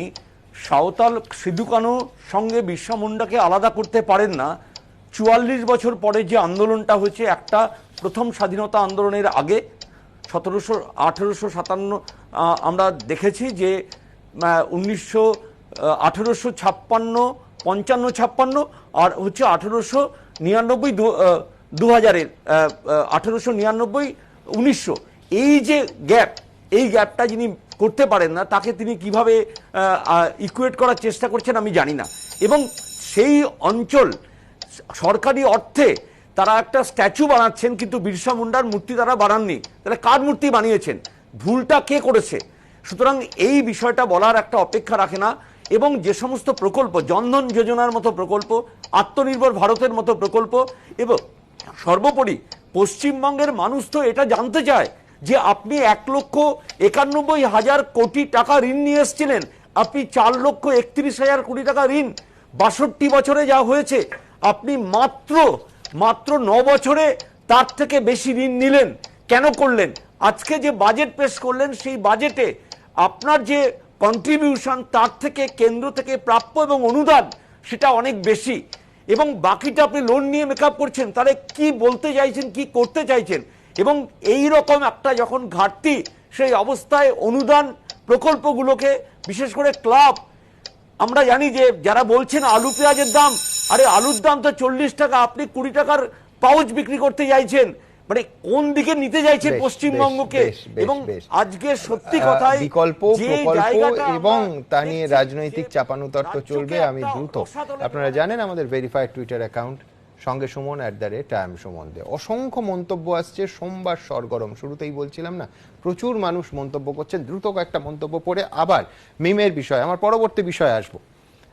সাঁওতাল সিধু কানুর সঙ্গে বিরসা মুন্ডাকে আলাদা করতে পারেন না। 44 বছর পরে যে আন্দোলনটা হয়েছে, একটা প্রথম স্বাধীনতা আন্দোলনের আগে 1857 আমরা দেখেছি যে 1856, 55-56, আর হচ্ছে 1899, 2000-এর 1899, 1900, এই যে গ্যাপ, এই গ্যাপটা যিনি করতে পারেন না, তাকে তিনি কিভাবে ইকুয়েট করার চেষ্টা করছেন আমি জানি না। এবং সেই অঞ্চল সরকারি অর্থে তারা একটা স্ট্যাচু বানাচ্ছেন, কিন্তু বিরসা মুন্ডার মূর্তি তারা বানাননি। তাহলে কার মূর্তি বানিয়েছেন? ভুলটা কে করেছে? সুতরাং এই বিষয়টা বলার একটা অপেক্ষা রাখে না। এবং যে সমস্ত প্রকল্প, জনধন যোজনার মতো প্রকল্প, আত্মনির্ভর ভারতের মতো প্রকল্প, এবং সর্বোপরি পশ্চিমবঙ্গের মানুষ তো এটা জানতে চায় যে আপনি 1,91,000 কোটি টাকা ঋণ নিয়ে এসেছিলেন, আপনি 4,31,000 কোটি টাকা ঋণ 62 বছরে যা হয়েছে, আপনি মাত্র 9 বছরে তার থেকে বেশি ঋণ নিলেন। কেন করলেন? আজকে যে বাজেট পেশ করলেন, সেই বাজেটে আপনার যে কন্ট্রিবিউশন, তার থেকে কেন্দ্র থেকে প্রাপ্য এবং অনুদান সেটা অনেক বেশি, এবং বাকিটা আপনি লোন নিয়ে মেকআপ করছেন। তাহলে কি বলতে চাইছেন, কি করতে চাইছেন? এবং এই রকম একটা যখন ঘাটতি, সেই অবস্থায় অনুদান প্রকল্পগুলোকে, বিশেষ করে ক্লাব, আমরা জানি যে যারা বলছেন আলু পেঁয়াজের দাম, আরে আলুর দাম তো 40 টাকা, আপনি 20 টাকার পাউচ বিক্রি করতে চাইছেন। মানে কোন দিকে নিতে চাইছেন পশ্চিমবঙ্গকে? এবং আজকে সত্যি কথাই বিকল্প প্রকল্প এবং তা নিয়ে রাজনৈতিক চাপানুতর্ক চলবে। আমি দ্রুত, আপনারা জানেন আমাদের ভেরিফাইড টুইটার অ্যাকাউন্ট সঙ্গে সুমন @টাইম সুমন দে, অসংখ্য মন্তব্য আসছে। সোমবার সরগরম, শুরুতেই বলছিলাম না, প্রচুর মানুষ মন্তব্য করছেন। দ্রুত কয়েকটা মন্তব্য পড়ে আবার মিমের বিষয়, আমার পরবর্তী বিষয়ে আসবো।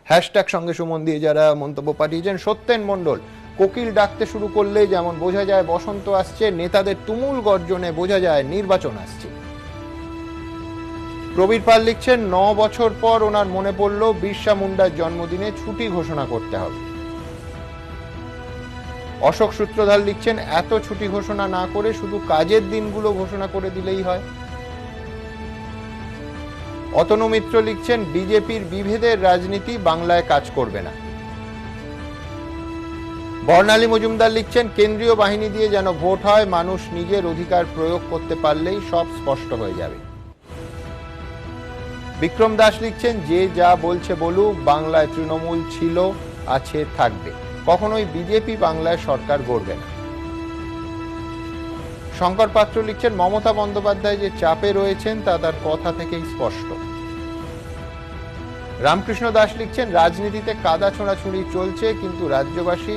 হ্যাশট্যাগ সঙ্গে সুমন দিয়ে যারা মন্তব্য পাঠিয়েছেন, সত্যেন মণ্ডল, কোকিল ডাকতে শুরু করলে যেমন বোঝা যায় বসন্ত আসছে, নেতাদের তুমুল গর্জনে বোঝা যায় নির্বাচন আসছে। প্রবীর পাল লিখছেন, 9 বছর পর ওনার মনে পড়ল বিরসা মুন্ডার জন্মদিনে ছুটি ঘোষণা করতে হবে। অশোক সূত্রধার লিখছেন, এত ছুটি ঘোষণা না করে শুধু কাজের দিনগুলো ঘোষণা করে দিলেই হয়। অতনু মিত্র লিখছেন, বিজেপির বিভেদের রাজনীতি বাংলায় কাজ করবে না। বর্ণালী মজুমদার লিখছেন, কেন্দ্রীয় বাহিনী দিয়ে যেন ভোট হয়, মানুষ নিজের অধিকার প্রয়োগ করতে পারলেই সব স্পষ্ট হয়ে যাবে। বিক্রম দাস লিখছেন, যে যা বলছে বলুক, বাংলায় তৃণমূল ছিল, আছে, থাকবে, কখনোই বিজেপি বাংলায় সরকার গড়বে না। শঙ্কর পাত্র লিখছেন, মমতা বন্দ্যোপাধ্যায় যে চাপে রয়েছেন তা তার কথা থেকেই স্পষ্ট। রামকৃষ্ণ দাস লিখছেন, রাজনীতিতে কাদা ছোঁড়াছুড়ি চলছে, কিন্তু রাজ্যবাসী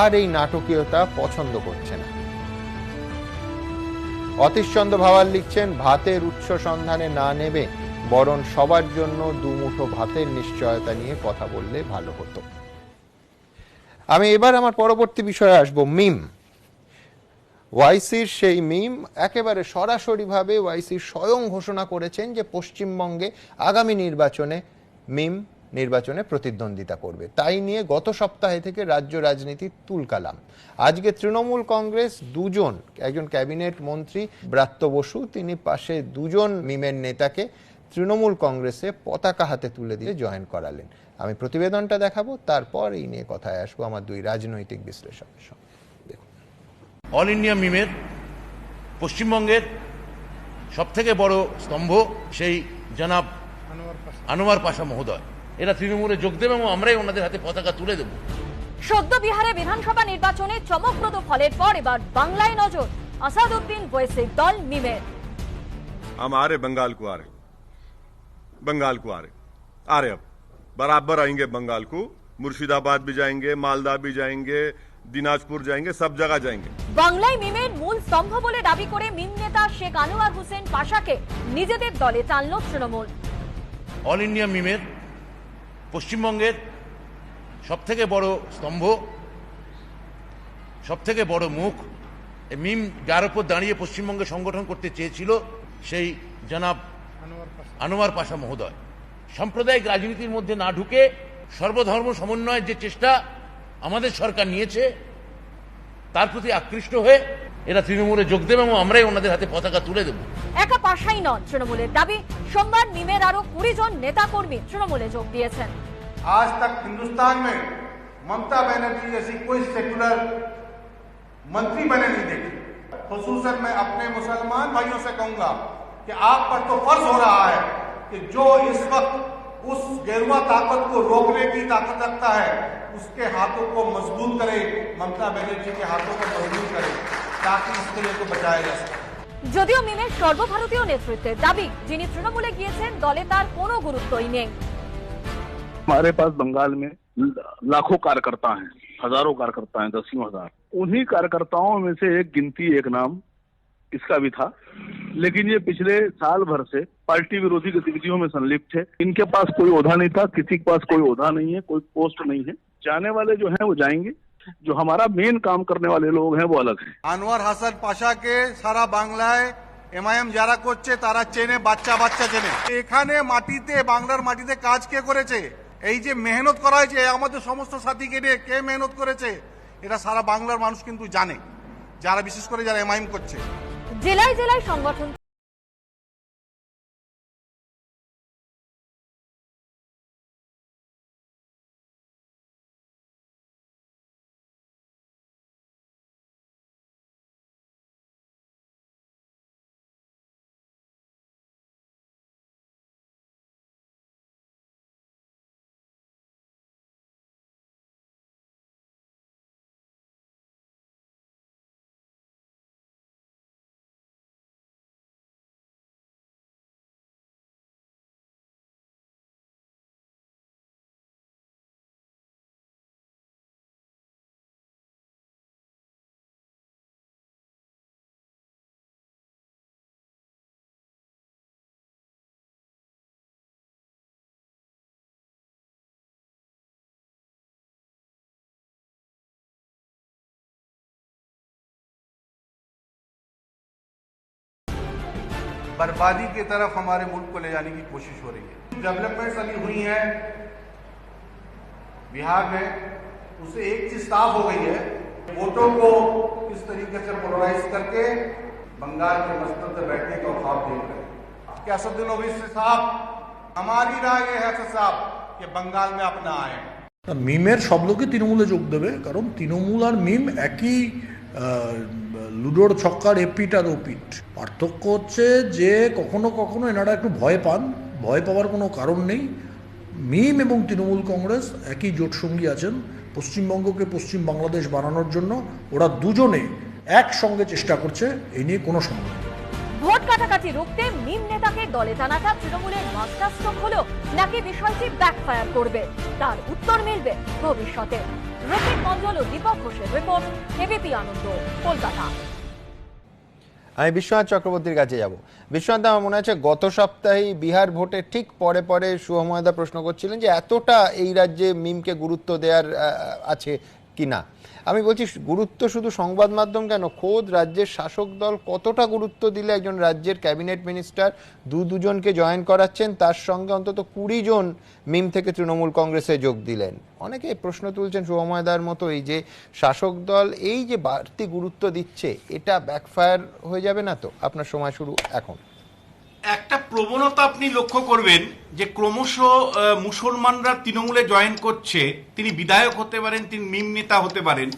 আর এই নাটকীয়তা পছন্দ করছে না। অতীশ চন্দ্র ভাওয়াল লিখছেন, ভাতের উৎস সন্ধানে না নেবে বরং সবার জন্য দুমুঠো ভাতের নিশ্চয়তা নিয়ে কথা বললে ভালো হতো। আমি এবার আমার পরবর্তী বিষয়ে আসবো, মিম। ওয়াইসির সেই মিম একেবারে সরাসরিভাবে ওয়াইসি স্বয়ং ঘোষণা করেছেন যে পশ্চিমবঙ্গে আগামী নির্বাচনে মিম নির্বাচনে প্রতিদ্বন্দ্বিতা করবে। তাই নিয়ে গত সপ্তাহে থেকে রাজ্য রাজনীতি তুলকালাম। আজকে তৃণমূল কংগ্রেস দুজন, একজন ক্যাবিনেট মন্ত্রী ব্রাত্য বসু, তিনি পাশে দুজন মিমের নেতাকে তৃণমূল কংগ্রেসে পতাকা হাতে তুলে দিয়ে জয়েন করালেন। আমি প্রতিবেদনটা দেখাবো, তারপর এই নিয়ে কথায় আসবো আমার দুই রাজনৈতিক বিশ্লেষকের সঙ্গে। দেখুন, অল ইন্ডিয়া মিমের পশ্চিমবঙ্গের সবথেকে বড় স্তম্ভ সেই জনাব আনোয়ার পাশা মহোদয়, এরা তৃণমূলে যোগ দেবে এবং আমরাই ওনাদের হাতে পতাকা তুলে দেব। সদ্য বিহারে বিধানসভা নির্বাচনে চমকপ্রদ ফলের পর এবার বাংলায় নজর আসাদউদ্দিন ওয়েসির দল মিমের। हम आ रहे बंगाल को, आ रहे अब बराबर आएंगे बंगाल को, मुर्शिदाबाद भी जाएंगे, मालदा भी जाएंगे, दिनाजपुर जाएंगे, सब जगह जाएंगे। বাংলায় মিমের মূল স্তম্ভ বলে দাবি করে মিম নেতা শেখ আনোয়ার হোসেন পাশাকে নিজেদের দলে টানল তৃণমূল। অল ইন্ডিয়া মিমের পশ্চিমবঙ্গের সবথেকে বড় স্তম্ভ, সবথেকে বড় মুখ, মিম যার উপর দাঁড়িয়ে পশ্চিমবঙ্গে সংগঠন করতে চেয়েছিল সেই জনাব আনোয়ার পাশা মহোদয়, সাম্প্রদায়িক রাজনীতির মধ্যে না ঢুকে সর্বধর্ম সমন্বয়ের যে চেষ্টা আমাদের সরকার নিয়েছে তার প্রতি আকৃষ্ট হয়ে এরা তৃণমূলে যোগ দেবে এবং আমরাই ওনাদের হাতে পতাকা তুলে দেব। একা পাশাই নন তৃণমূলের দাবি, সোমবার মিমের আরো 20 জন নেতা কর্মী তৃণমূলে যোগ দিয়েছেন। आज तक हिंदुस्तान में ममता बनर्जी जैसी कोई सेकुलर मंत्री बने नहीं देखी। खुसूसन मैं अपने मुसलमान भाइयों से कहूंगा कि आप पर तो फर्ज हो रहा है कि जो इस वक्त उस गेरुआ ताकत को रोकने की ताकत रखता है उसके हाथों को मजबूत करे, ममता बनर्जी के हाथों को मजबूत करे ताकि इस तरह को बचाया जा सके। যদিও মিমের সর্বভারতীয় নেতৃত্বের দাবি, যিনি তৃণমূলে গিয়েছেন দলে তার কোনো গুরুত্বই নেই। हमारे पास बंगाल में लाखों कार्यकर्ता हैं, हजारों कार्यकर्ता हैं, 10 हजार। उन्हीं कार्यकर्ताओं में से एक गिनती, एक नाम इसका भी था, लेकिन ये पिछले साल भर से पार्टी विरोधी गतिविधियों में संलिप्त है। इनके पास कोई ओहदा नहीं था, किसी के पास कोई ओहदा नहीं है, कोई पोस्ट नहीं है। जाने वाले जो हैं वो जाएंगे, जो हमारा मेन काम करने वाले लोग हैं वो अलग है। আনোয়ার হাসান পাশাকে সারা বাংলায় এমআইএম যারা করছে তারা চেনে, বাচ্চা বাচ্চা চেনে। এখানে মাটিতে, বাংলার মাটিতে কাজ কে করেছে? এই যে মেহনত করা হয়েছে আমাদের সমস্ত সাথীকে নিয়ে, কে মেহনত করেছে এটা সারা বাংলার মানুষ কিন্তু জানে, যারা বিশেষ করে যারা এমআইএম করছে। জেলায় জেলায় সংগঠন बर्बादी की तरफ हमारे मुल्क को ले जाने की कोशिश हो रही है। डेवलपमेंट्स अभी हुई हैं बिहार में, उससे एक चीज साफ हो गई है, वोटों को किस तरीके से पोलराइज करके बंगाल के मस्तक पे बैठने का ख्वाब देख रहे हैं। क्या असदुद्दीन ओवैसी साहब, हमारी राय ये है साहब कि बंगाल में अपना आए। মিমের সব লোকে তৃণমূলে যোগ দেবে, কারণ তৃণমূল আর মিম একই লুডোর ছক্কার এপিট আর ওপিট। পার্থক্য হচ্ছে যে কখনো কখনো এনারা একটু ভয় পান, ভয় পাওয়ার কোনো কারণ নেই। মিম এবং তৃণমূল কংগ্রেস একই জোটসঙ্গী আছেন পশ্চিমবঙ্গকে পশ্চিম বাংলাদেশ বানানোর জন্য। ওরা দুজনে একসঙ্গে চেষ্টা করছে, এই নিয়ে কোনো সন্দেহ নেই। ভোট কাটাকাটি রুখতে মিম নেতাকে দলে টানাটা তৃণমূলের মাস্টার স্ট্রোক হলো নাকি বিষয়টি ব্যাকফায়ার করবে, তার উত্তর মিলবে ভবিষ্যতে। রফিক মন্ডল ও দীপক ঘোষের রিপোর্ট, এবিপি আনন্দ, কলকাতা। আমি বিশ্বনাথ চক্রবর্তীর কাছে যাব। বিশ্বনাথ, আমার মনে আছে গত সপ্তাহেই বিহার ভোটের ঠিক পরে পরে শুভময়দা প্রশ্ন করছিলেন যে এতটা এই রাজ্যে মিমকে গুরুত্ব দেওয়ার আছে কিনা। আমি বলছি গুরুত্ব শুধু সংবাদ মাধ্যম কেন, খোদ রাজ্যের শাসক দল কতটা গুরুত্ব দিলে একজন রাজ্যের ক্যাবিনেট মিনিস্টার দুজনকে জয়েন করাচ্ছেন, তার সঙ্গে অন্তত 20 জন মিম থেকে তৃণমূল কংগ্রেসে যোগ দিলেন। অনেকে প্রশ্ন তুলছেন শুভময়দার মতো, এই যে শাসক দল এই যে বাড়তি গুরুত্ব দিচ্ছে, এটা ব্যাকফায়ার হয়ে যাবে না তো? আপনার সময় শুরু এখন। একটা প্রবণতা আপনি লক্ষ্য করবেন যে ক্রমশ মুসলমানরা তৃণমূলে জয়েন করছে। তিনি বিধায়ক হতে পারেন, তিনি মিম নেতা হতে পারেন,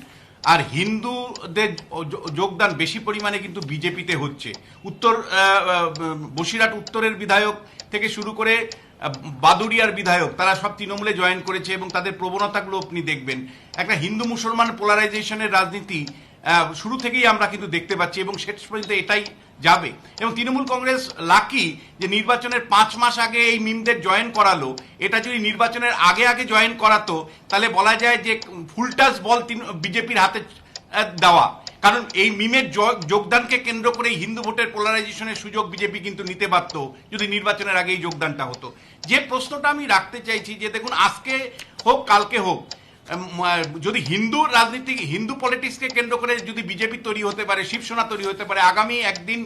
আর হিন্দুদের যোগদান বেশি পরিমাণে কিন্তু বিজেপিতে হচ্ছে। বসিরহাট উত্তরের বিধায়ক থেকে শুরু করে বাদুড়িয়ার বিধায়ক, তারা সব তৃণমূলে জয়েন করেছে এবং তাদের প্রবণতাগুলো আপনি দেখবেন। একটা হিন্দু মুসলমান পোলারাইজেশনের রাজনীতি শুরু থেকেই আমরা কিন্তু দেখতে পাচ্ছি এবং শেষ পর্যন্ত এটাই যাবে। এবং তৃণমূল কংগ্রেস লাকি যে নির্বাচনের 5 মাস আগে এই মিমদের জয়েন করালো। এটা যদি নির্বাচনের আগে আগে জয়েন করাতো তাহলে বলা যায় যে ফুলটাস বল বিজেপির হাতে দেওয়া, কারণ এই মিমের যোগদানকে কেন্দ্র করে হিন্দু ভোটের পোলারাইজেশনের সুযোগ বিজেপি কিন্তু নিতে পারত যদি নির্বাচনের আগে এই যোগদানটা হতো। যে প্রশ্নটা আমি রাখতে চাইছি যে দেখুন, আজকে হোক কালকে হোক, যদি হিন্দু রাজনীতি হিন্দু পলিটিক্সকে কেন্দ্র করে যদি বিজেপি তৈরি হতে পারে, শিবসেনা তৈরি হতে পারে, আগামী একদিন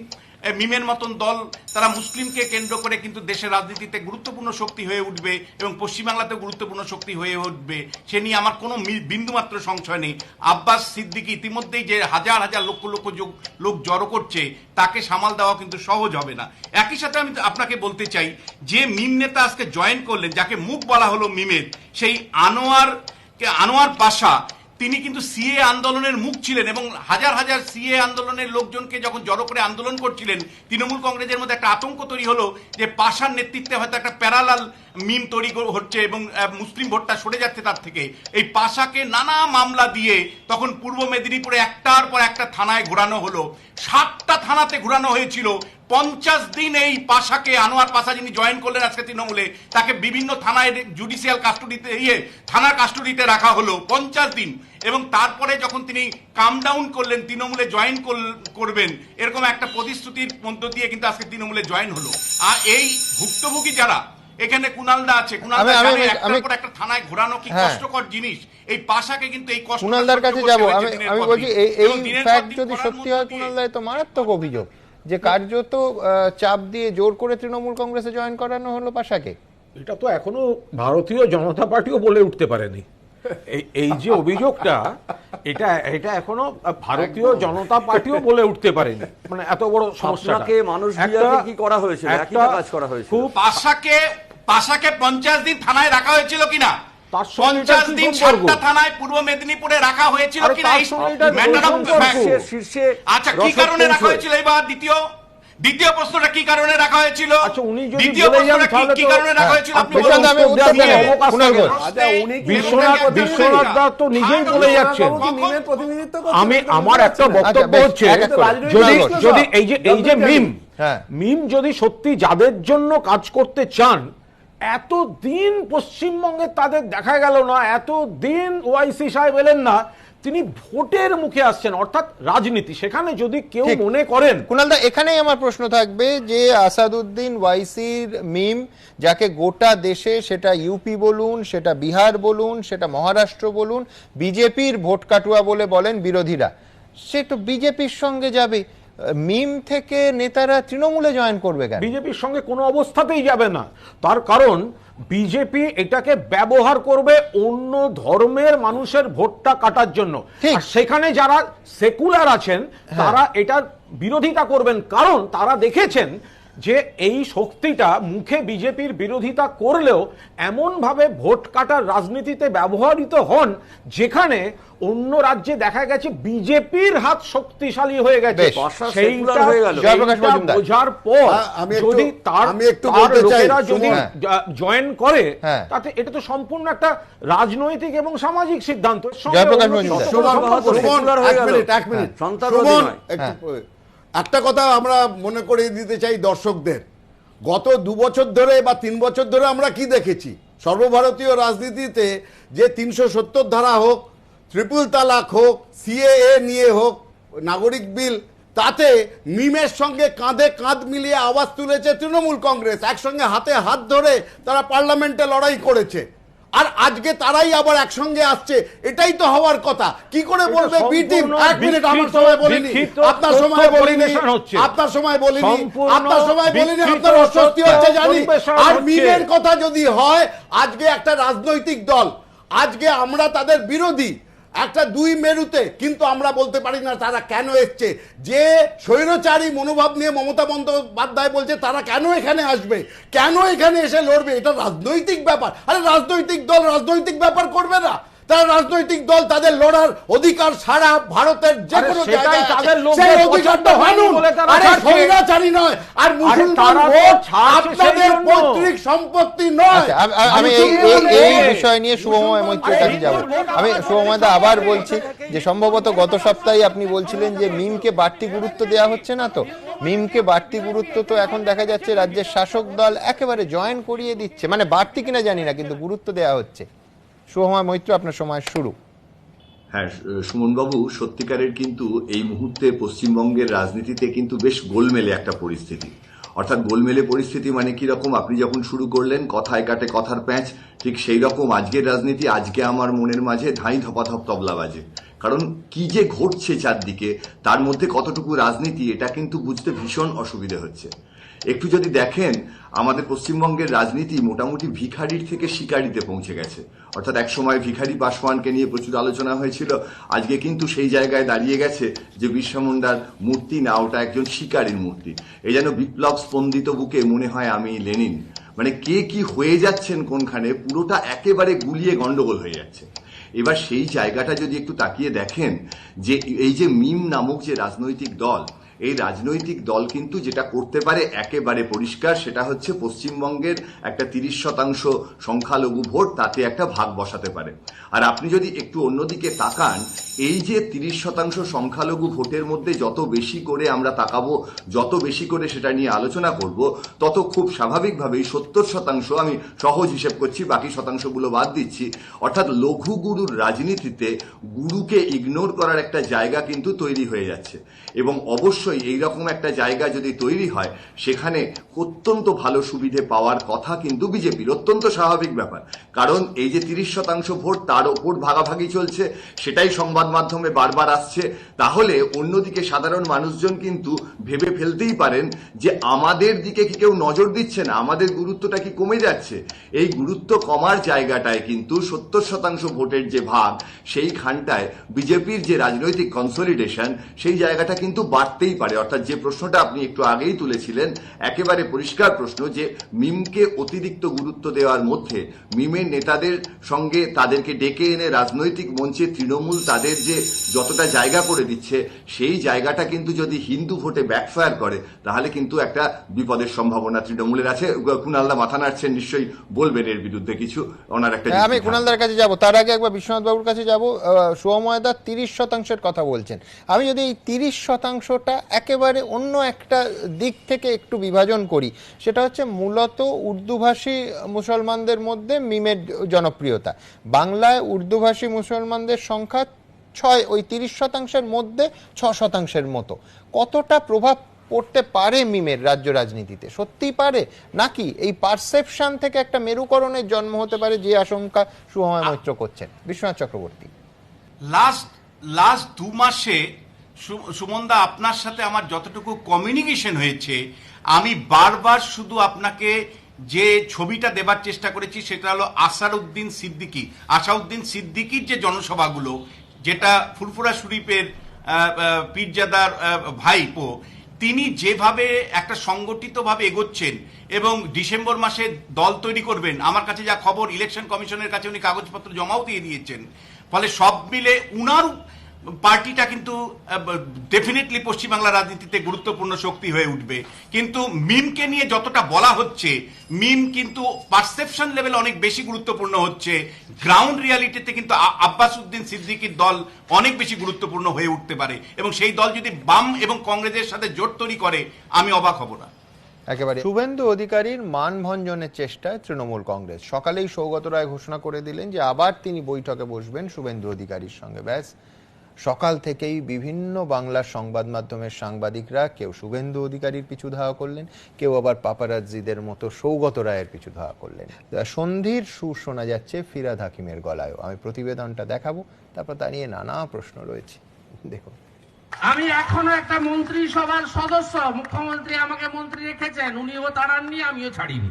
মিমের মতন দল তারা মুসলিমকে কেন্দ্র করে কিন্তু দেশের রাজনীতিতে গুরুত্বপূর্ণ শক্তি হয়ে উঠবে এবং পশ্চিমবাংলাতেও গুরুত্বপূর্ণ শক্তি হয়ে উঠবে। সে নিয়ে আমার কোনো বিন্দুমাত্র সংশয় নেই। আব্বাস সিদ্দিকী ইতিমধ্যেই যে হাজার হাজার লক্ষ লক্ষ লোক জড়ো করছে, তাকে সামাল দেওয়া কিন্তু সহজ হবে না। একই সাথে আমি আপনাকে বলতে চাই যে মিম নেতা আজকে জয়েন করলেন, যাকে মুখ বলা হলো মিমের, সেই আনোয়ার পাশা, তিনি কিন্তু সিএ আন্দোলনের মুখ ছিলেন এবং হাজার হাজার সিএ আন্দোলনের লোকজনকে যখন জড়ো করে আন্দোলন করছিলেন, তৃণমূল কংগ্রেসের মধ্যে একটা আতঙ্ক তৈরি হলো যে পাশার নেতৃত্বে হয়তো একটা প্যারালাল মিম তৈরি হচ্ছে এবং মুসলিম ভোটটা সরে যাচ্ছে তার থেকে। এই পাশাকে নানা মামলা দিয়ে তখন পূর্ব মেদিনীপুরে একটার পর একটা থানায় ঘোরানো হলো, 7টা থানাতে ঘোরানো হয়েছিল। 50 দিন এই পাশাকে, আনোয়ার পাশা যিনি জয়েন করলেন আজকে তৃণমূলে, তাকে বিভিন্ন থানায় জুডিশিয়াল কাস্টডিতে থানার কাস্টডিতে রাখা হলো 50 দিন। এবং তারপরে যখন তিনি কাম ডাউন করলেন, তৃণমূলে জয়েন করবেন, এরকম একটা প্রতিশ্রুতির মধ্য দিয়ে কিন্তু আজকে তৃণমূলে জয়েন হলো। আর এই ভুক্তভোগী যারা, এখানে কুণালদা আছে, কুণালদা একটা থানায় ঘোরানো কি কষ্টকর জিনিস, এই পাশাকে কিন্তু এই কষ্ট। কুণালদার কাছে যাব আমি বলছি, এই ফ্যাক্ট যদি সত্যি হয় কুণালদা, তো মারাত্মক অভিযোগ যে কার্যত চাপ দিয়ে জোর করে তৃণমূল কংগ্রেসে জয়েন করানো হলো পাশাকে। এটা তো এখনো ভারতীয় জনতা পার্টিও বলে উঠতে পারেনি। এই যে অভিযোগটা, এটা এখনো ভারতীয় জনতা পার্টিও বলে উঠতে পারেনি। মানে এত বড় সমস্যা মানুষ কি করা হয়েছিল, একই কাজ করা হয়েছিল। পাশাকে 50 দিন থানায় রাখা হয়েছিল কিনা, 50 দিন 7টা থানায় পূর্ব মেদিনীপুরে রাখা হয়েছিল কিনা, আচ্ছা কি কারণে রাখা হয়েছিল? এবার দ্বিতীয় প্রশ্নটা কি কারণে রাখা হয়েছিল? দ্বিতীয় প্রশ্নটা কি কারণে রাখা হয়েছিল আপনি বলুন। বিশ্বনাথ দা তো নিজেই বলে যাচ্ছেন। আমার একটা বক্তব্য হচ্ছে, যদি এই যে মিম যদি সত্যি যাদের জন্য কাজ করতে চান, এতদিন পশ্চিমবঙ্গে তাদের দেখা গেল না, এতদিন ওআইসি সাহেব এলেন না, তিনি ভোটের মুখে আসছেন, অর্থাৎ রাজনীতি। সেখানে যদি কেউ মনে করেন, কুণালদা এখানেই আমার প্রশ্ন থাকবে যে আসাদুদ্দিন ওয়াইসির মিম, যাকে গোটা দেশে, সেটা ইউপি বলুন, সেটা বিহার বলুন, সেটা মহারাষ্ট্র বলুন, বিজেপির ভোট কাটুয়া বলে বলেন বিরোধীরা, সে তো বিজেপির সঙ্গে যাবে। মিম থেকে নেতারা তৃণমূলে জয়েন করবে কেন? বিজেপির সঙ্গে কোনো অবস্থাতেই যাবে না। তার কারণ বিজেপি এটাকে ব্যবহার করবে অন্য ধর্মের মানুষের ভোটটা কাটার জন্য। আর সেখানে যারা সেকুলার আছেন তারা এটার বিরোধিতা করবেন, কারণ তারা দেখেছেন যে এই শক্তিটা মুখে বিজেপির বিরোধিতা করলেও এমন ভাবে ভোট কাটার রাজনীতিতে ব্যবহৃত হন যেখানে অন্য রাজ্যে দেখা গেছে বিজেপির হাত শক্তিশালী হয়ে গেছে। সেইটা বোঝার পর যদি তার লোকেরা যদি জয়েন করে তাতে এটা তো সম্পূর্ণ একটা রাজনৈতিক এবং সামাজিক সিদ্ধান্ত। একটা কথা আমরা মনে করিয়ে দিতে চাই দর্শকদের, গত 2 বছর ধরে বা 3 বছর ধরে আমরা কি দেখেছি সর্বভারতীয় রাজনীতিতে, যে 370 ধারা হোক, ট্রিপল তালাক হোক, সিএএ নিয়ে হোক, নাগরিক বিল, তাতে মিমের সঙ্গে কাঁধে কাঁধ মিলিয়ে আওয়াজ তুলেছে তৃণমূল কংগ্রেস, একসঙ্গে হাতে হাত ধরে তারা পার্লামেন্টে লড়াই করেছে। আর আজকে তারাই আবার একসঙ্গে আসছে, এটাই তো হওয়ার কথা। কি করে বলবে বি টিম? 1 মিনিট, আমার সময় বলিনি, আপনার সময় বলিনি, আপনার সময় বলিনি, আপনার সময় বলিনি, আপনার অস্বস্তি হচ্ছে জানি। আর মিমের কথা যদি হয়, আজকে একটা রাজনৈতিক দল, আজকে আমরা তাদের বিরোধী একটা 2 মেরুতে, কিন্তু আমরা বলতে পারি না তারা কেন এসছে। যে স্বৈরচারী মনোভাব নিয়ে মমতা বন্দ্যোপাধ্যায় বলছে তারা কেন এখানে আসবে, কেন এখানে এসে লড়বে, এটা রাজনৈতিক ব্যাপার। আরে রাজনৈতিক দল রাজনৈতিক ব্যাপার করবে না? তারা রাজনৈতিক দল, তাদের লড়ার অধিকার সারা ভারতের যে কোনো জায়গায় সেই অধিকারটা মানুন। আরে স্বৈরাচারী নয়, আর মুসলমান ভোট আপনাদের পৈতৃক সম্পত্তি নয়। আমি এই বিষয় নিয়ে শুভময় মৈত্রের কাছে যাব। আমি শুভময়দা আবার বলছি যে সম্ভবত গত সপ্তাহে আপনি বলছিলেন যে মিমকে বাড়তি গুরুত্ব দেওয়া হচ্ছে না। তো মিমকে বাড়তি গুরুত্ব তো এখন দেখা যাচ্ছে রাজ্যের শাসক দল একেবারে জয়েন করিয়ে দিচ্ছে, মানে বাড়তি কিনা জানি না, কিন্তু গুরুত্ব দেওয়া হচ্ছে। শুভময় মৈত্র, আপনার সময় শুরু। হ্যাঁ সুমনবাবু, সত্যিকারের কিন্তু এই মুহূর্তে পশ্চিমবঙ্গের রাজনীতিতে কিন্তু বেশ গোলমেলে একটা পরিস্থিতি। অর্থাৎ গোলমেলে পরিস্থিতি মানে কিরকম, আপনি যখন শুরু করলেন কথায় কাটে কথার প্যাঁচ, ঠিক সেই রকম আজকের রাজনীতি। আজকে আমার মনের মাঝে ধাই ধপাধপ তবলা বাজে, কারণ কি যে ঘটছে চারদিকে, তার মধ্যে কতটুকু রাজনীতি, এটা কিন্তু বুঝতে ভীষণ অসুবিধা হচ্ছে। একটু যদি দেখেন, আমাদের পশ্চিমবঙ্গের রাজনীতি মোটামুটি ভিখারির থেকে শিকারিতে পৌঁছে গেছে। অর্থাৎ একসময় ভিখারি পাসওয়ানকে নিয়ে প্রচুর আলোচনা হয়েছিল, আজকে কিন্তু সেই জায়গায় দাঁড়িয়ে গেছে যে বিরসা মুন্ডার মূর্তি না, ওটা একজন শিকারীর মূর্তি। এই যেন বিপ্লব স্পন্দিত বুকে মনে হয় আমি লেনিন। মানে কে কি হয়ে যাচ্ছেন কোনখানে, পুরোটা একেবারে গুলিয়ে গন্ডগোল হয়ে যাচ্ছে। এবার সেই জায়গাটা যদি একটু তাকিয়ে দেখেন, যে এই যে মিম নামক যে রাজনৈতিক দল, এই রাজনৈতিক দল কিন্তু যেটা করতে পারে একেবারে পরিষ্কার, সেটা হচ্ছে পশ্চিমবঙ্গের একটা 30% সংখ্যালঘু ভোট, তাতে একটা ভাগ বসাতে পারে। আর আপনি যদি একটু অন্যদিকে তাকান, এই যে 30% সংখ্যালঘু ভোটের মধ্যে যত বেশি করে আমরা তাকাবো, যত বেশি করে সেটা নিয়ে আলোচনা করব, তত খুব স্বাভাবিকভাবেই 70%, আমি সহজ হিসেব করছি, বাকি শতাংশগুলো বাদ দিচ্ছি, অর্থাৎ লঘু গুরুর রাজনীতিতে গুরুকে ইগনোর করার একটা জায়গা কিন্তু তৈরি হয়ে যাচ্ছে। এবং অবশ্যই এইরকম একটা জায়গা যদি তৈরি হয়, সেখানে অত্যন্ত ভালো সুবিধে পাওয়ার কথা কিন্তু বিজেপির, অত্যন্ত স্বাভাবিক ব্যাপার। কারণ এই যে 30% ভোট, তার ওপর ভাগাভাগি চলছে, সেটাই সংবাদ মাধ্যমে বারবার আসছে। তাহলে অন্যদিকে সাধারণ মানুষজন কিন্তু ভেবে ফেলতেই পারেন যে আমাদের দিকে কি কেউ নজর দিচ্ছে না, আমাদের গুরুত্বটা কি কমে যাচ্ছে। এই গুরুত্ব কমার জায়গাটায় কিন্তু 70% ভোটের যে ভাগ, সেইখানটায় বিজেপির যে রাজনৈতিক কনসলিডেশন, সেই জায়গাটা কিন্তু বাড়তেই পারে। অর্থাৎ যে প্রশ্নটা আপনি একটু আগেই তুলেছিলেন, একেবারে পরিষ্কার প্রশ্ন, যে মিমকে অতিরিক্ত গুরুত্ব দেওয়ার মধ্যে মিমের নেতাদের সঙ্গে তাদেরকে ডেকে এনে রাজনৈতিক মঞ্চে তৃণমূল তাদের যে যতটা জায়গা করে দিচ্ছে, সেই জায়গাটা কিন্তু যদি হিন্দু ভোটে ব্যাকফায়ার করে, তাহলে কিন্তু একটা বিপদের সম্ভাবনা তৃণমূলের আছে। কুণালদা মাথা নাড়ছেন, নিশ্চয়ই বলবেন এর বিরুদ্ধে কিছু, ওনার একটা। আমি কুণালদার কাছে যাব, তার আগে একবার বিশ্বনাথ বাবুর কাছে যাব। শুভময়দা 30% কথা বলছেন, আমি যদি এই 30%টা একেবারে অন্য একটা দিক থেকে একটু বিভাজন করি, সেটা হচ্ছে মূলত উর্দুভাষী মুসলমানদের মধ্যে মিমের জনপ্রিয়তা। বাংলায় উর্দুভাষী মুসলমানদের সংখ্যা 6, ওই 30%-এর মধ্যে 6% মতো। কতটা প্রভাব পড়তে পারে মিমের রাজ্য রাজনীতিতে? সত্যিই পারে, নাকি এই পারসেপশন থেকে একটা মেরুকরণের জন্ম হতে পারে, যে আশঙ্কা শুভময় মৈত্র করছেন? বিশ্বনাথ চক্রবর্তী। লাস্ট 2 মাসে সুমনদা, আপনার সাথে আমার যতটুকু কমিউনিকেশন হয়েছে, আমি বারবার শুধু আপনাকে যে ছবিটা দেবার চেষ্টা করেছি সেটা হলো আসাউদ্দিন সিদ্দিকীর যে জনসভাগুলো, যেটা ফুরফুরা শরীফের পীরজাদার ভাইপো, তিনি যেভাবে একটা সংগঠিতভাবে এগোচ্ছেন এবং ডিসেম্বর মাসে দল তৈরি করবেন, আমার কাছে যা খবর ইলেকশন কমিশনের কাছে উনি কাগজপত্র জমাও দিয়ে দিয়েছেন, ফলে সব মিলে উনার পার্টিটা কিন্তু ডেফিনেটলি পশ্চিমবাংলার রাজনীতিতে গুরুত্বপূর্ণ শক্তি হয়ে উঠবে। কিন্তু মিমকে নিয়ে যতটা বলা হচ্ছে, মিম কিন্তু পারসেপশন লেভেল অনেক বেশি গুরুত্বপূর্ণ হচ্ছে, গ্রাউন্ড রিয়ালিটিতে কিন্তু আব্বাস উদ্দিন সিদ্দিকীর দল অনেক বেশি গুরুত্বপূর্ণ হয়ে উঠতে পারে, এবং সেই দল যদি বাম এবং কংগ্রেসের সাথে জোট তৈরি করে আমি অবাক হব না। একেবারে শুভেন্দু অধিকারীর মানভঞ্জনের চেষ্টায় তৃণমূল কংগ্রেস। সকালেই সৌগত রায় ঘোষণা করে দিলেন যে আবার তিনি বৈঠকে বসবেন শুভেন্দু অধিকারীর সঙ্গে। ব্যাস, সকাল থেকেই বিভিন্ন বাংলার সংবাদ মাধ্যমের সাংবাদিকরা কেউ শুভেন্দু অধিকারীর পিছু ধাওয়া করলেন, কেউ আবার পাপারাজ্জিদের মতো সৌগত রায়ের পিছু ধাওয়া করলেন। সন্ধির সুর শোনা যাচ্ছে ফিরহাদ হাকিমের গলায়ও। আমি প্রতিবেদনটা দেখাবো, তারপর তা নিয়ে নানা প্রশ্ন রয়েছে, দেখুন। আমি এখনো একটা মন্ত্রিসভার সদস্য, মুখ্যমন্ত্রী আমাকে মন্ত্রী রেখেছেন, উনিও তাড়াননি, আমিও ছাড়িনি।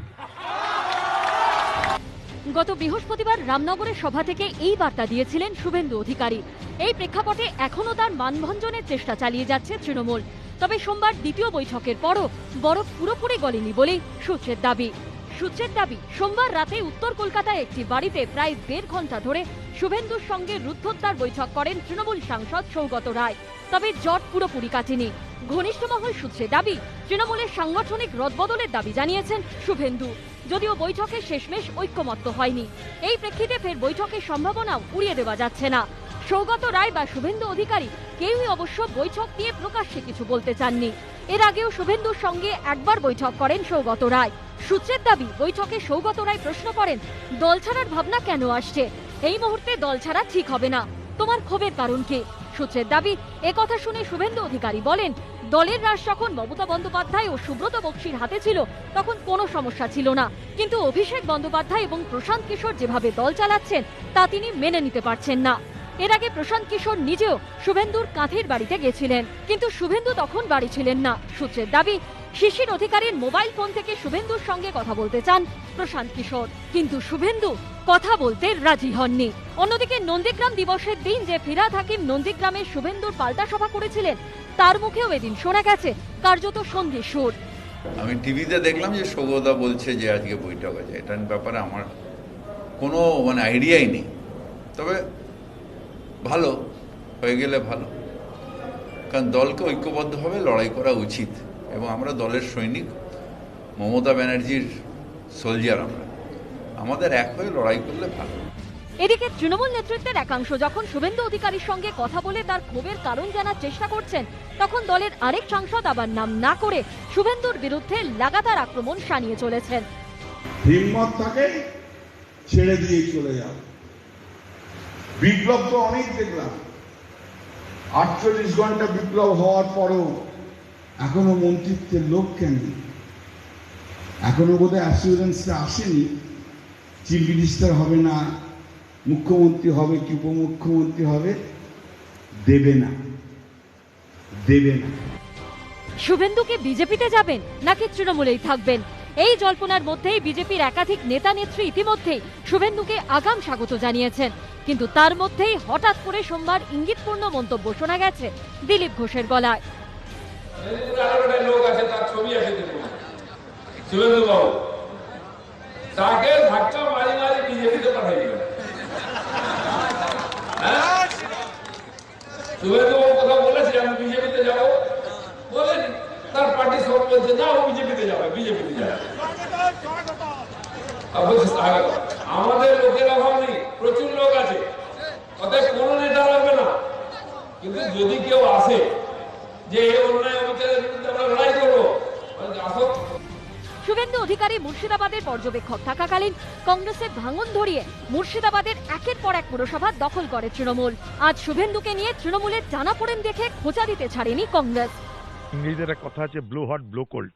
গত বৃহস্পতিবার রামনগরের সভা থেকে এই বার্তা দিয়েছিলেন শুভেন্দু অধিকারী। এই প্রেক্ষাপটে এখনও তার মানভঞ্জনের চেষ্টা চালিয়ে যাচ্ছে তৃণমূল। তবে সোমবার দ্বিতীয় বৈঠকের পরও বরফ পুরোপুরি গলেনি বলেই সূত্রের দাবি। সোমবার রাতে উত্তর কলকাতায় একটি বাড়িতে প্রায় 1.5 ঘন্টা ধরে শুভেন্দুর সঙ্গে রুদ্ধদ্বার বৈঠক করেন তৃণমূল সাংসদ সৌগত রায়। তবে জট পুরোপুরি কাটেনি। ঘনিষ্ঠ মহল সূত্রে দাবি, তৃণমূলের সাংগঠনিক রদবদলের দাবি জানিয়েছেন শুভেন্দু, যদিও বৈঠকে শেষমেশ ঐক্যমত্য হয়নি। এই প্রেক্ষিতে ফের বৈঠকের সম্ভাবনাও উড়িয়ে দেওয়া যাচ্ছে না। সৌগত রায় বা শুভেন্দু অধিকারী কেউই অবশ্য বৈঠক নিয়ে প্রকাশ্যে কিছু বলতে চাননি। এর আগেও শুভেন্দুর সঙ্গে একবার বৈঠক করেন সৌগত রায়। সূত্রের দাবি, বৈঠকে সৌগত রায় প্রশ্ন করেন, দল ছাড়ার ভাবনা কেন আসছে? এই মুহূর্তে দল ছাড়া ঠিক হবে না, তোমার ক্ষোভের কারণ কি? সূত্রের দাবি, একথা শুনে শুভেন্দু অধিকারী বলেন, দলের রাশ যখন মমতা বন্দ্যোপাধ্যায় ও সুব্রত বক্সির হাতে ছিল তখন কোনো সমস্যা ছিল না, কিন্তু অভিষেক বন্দ্যোপাধ্যায় এবং প্রশান্ত কিশোর যেভাবে দল চালাচ্ছেন তা তিনি মেনে নিতে পারছেন না। এর আগে প্রশান্ত কিশোর নিজেও শুভেন্দুর কাঁথির বাড়িতে গেছিলেন, কিন্তু শুভেন্দু তখন বাড়ি ছিলেন না। সূত্রের দাবি, শিশির অধিকারীর মোবাইল ফোন থেকে শুভেন্দুর সঙ্গে কথা বলতে চান প্রশান্ত কিশোর, কিন্তু শুভেন্দু কথা বলতে রাজি হননি। অন্যদিকে নন্দীগ্রাম দিবসের দিন যে ফিরহাদ হাকিম নন্দীগ্রামে শুভেন্দুর পাল্টা সভা করেছিলেন, তার মুখেও এদিন শোনা গেছে কার্যত সন্ধির সুর। আমি টিভিতে দেখলাম যে সৌগতা বলছে যে আজকে বৈঠক আছে, এটার ব্যাপারে আমার কোনো আইডিয়াই নেই। তবে ভালো হয়ে গেলে ভালো, কারণ দলকে ঐক্যবদ্ধভাবে লড়াই করা উচিত, এবং আমরা দলের সৈনিক, মমতা ব্যানার্জির সোলজার, আমাদের এক হয়ে লড়াই করলে ভালো। এদিকে তৃণমূল নেতৃত্বের একাংশ যখন শুভেন্দু অধিকারীর সঙ্গে কথা বলে তার ক্ষোভের কারণ জানার চেষ্টা করছেন, তখন দলের আরেক সাংসদ আবার নাম না করে শুভেন্দুর বিরুদ্ধে লাগাতার আক্রমণ শানিয়ে চলেছেন। হিম্মত থাকে ছেড়ে দিয়ে চলে যাও। বিপ্লব তো অনেক দেখলাম, 48 ঘন্টা বিপ্লব হওয়ার পরও এখনো মন্ত্রিত্বের লোক কেন? এখনো বোধহয় অ্যাসিউরেন্সটা আসেনি, চিফ মিনিস্টার হবে না, মুখ্যমন্ত্রী হবে কি উপমুখ্যমন্ত্রী হবে, দেবে না। শুভেন্দুকে বিজেপিতে যাবেন নাকি তৃণমূলেই থাকবেন, এই জল্পনার মধ্যেই বিজেপির একাধিক নেতা নেত্রী ইতিমধ্যেই শুভেন্দুকে আগাম স্বাগত জানিয়েছেন। কিন্তু তার মধ্যেই হঠাৎ করে সোমবার ইঙ্গিতপূর্ণ মন্তব্য শোনা গেছে দিলীপ ঘোষের গলায়। লোক আছে, তার ছবি আছে, শুভেন্দু বাবু তাকে ধাক্কা মারি মারি বিজেপিতে পাঠাই দিল। শুভেন্দু বাবু কথা বলেছে আমি বিজেপিতে যাবো, বলেনি, তার পার্টি সব বলছে না ও বিজেপিতে যাবে, বিজেপিতে যাবে। আমাদের লোকের অভাব নেই, প্রচুর লোক আছে, অতএব কোনো নেতা লাগবে না। কিন্তু যদি কেউ আসে যে অন্যায় অবিচারের বিরুদ্ধে আমরা লড়াই করবো, আসো। শুভেন্দু অধিকারী মুর্শিদাবাদের পর্যবেক্ষক থাকাকালীন কংগ্রেসের ভাঙন ধরিয়ে মুর্শিদাবাদের একের পর এক পুরসভা দখল করে তৃণমূল। আজ শুভেন্দুকে নিয়ে তৃণমূলের টানাপোড়েন দেখে খোঁচা দিতে ছাড়েনি কংগ্রেস। ইংরেজিদের এক কথা আছে, ব্লো হট ব্লো কোল্ড,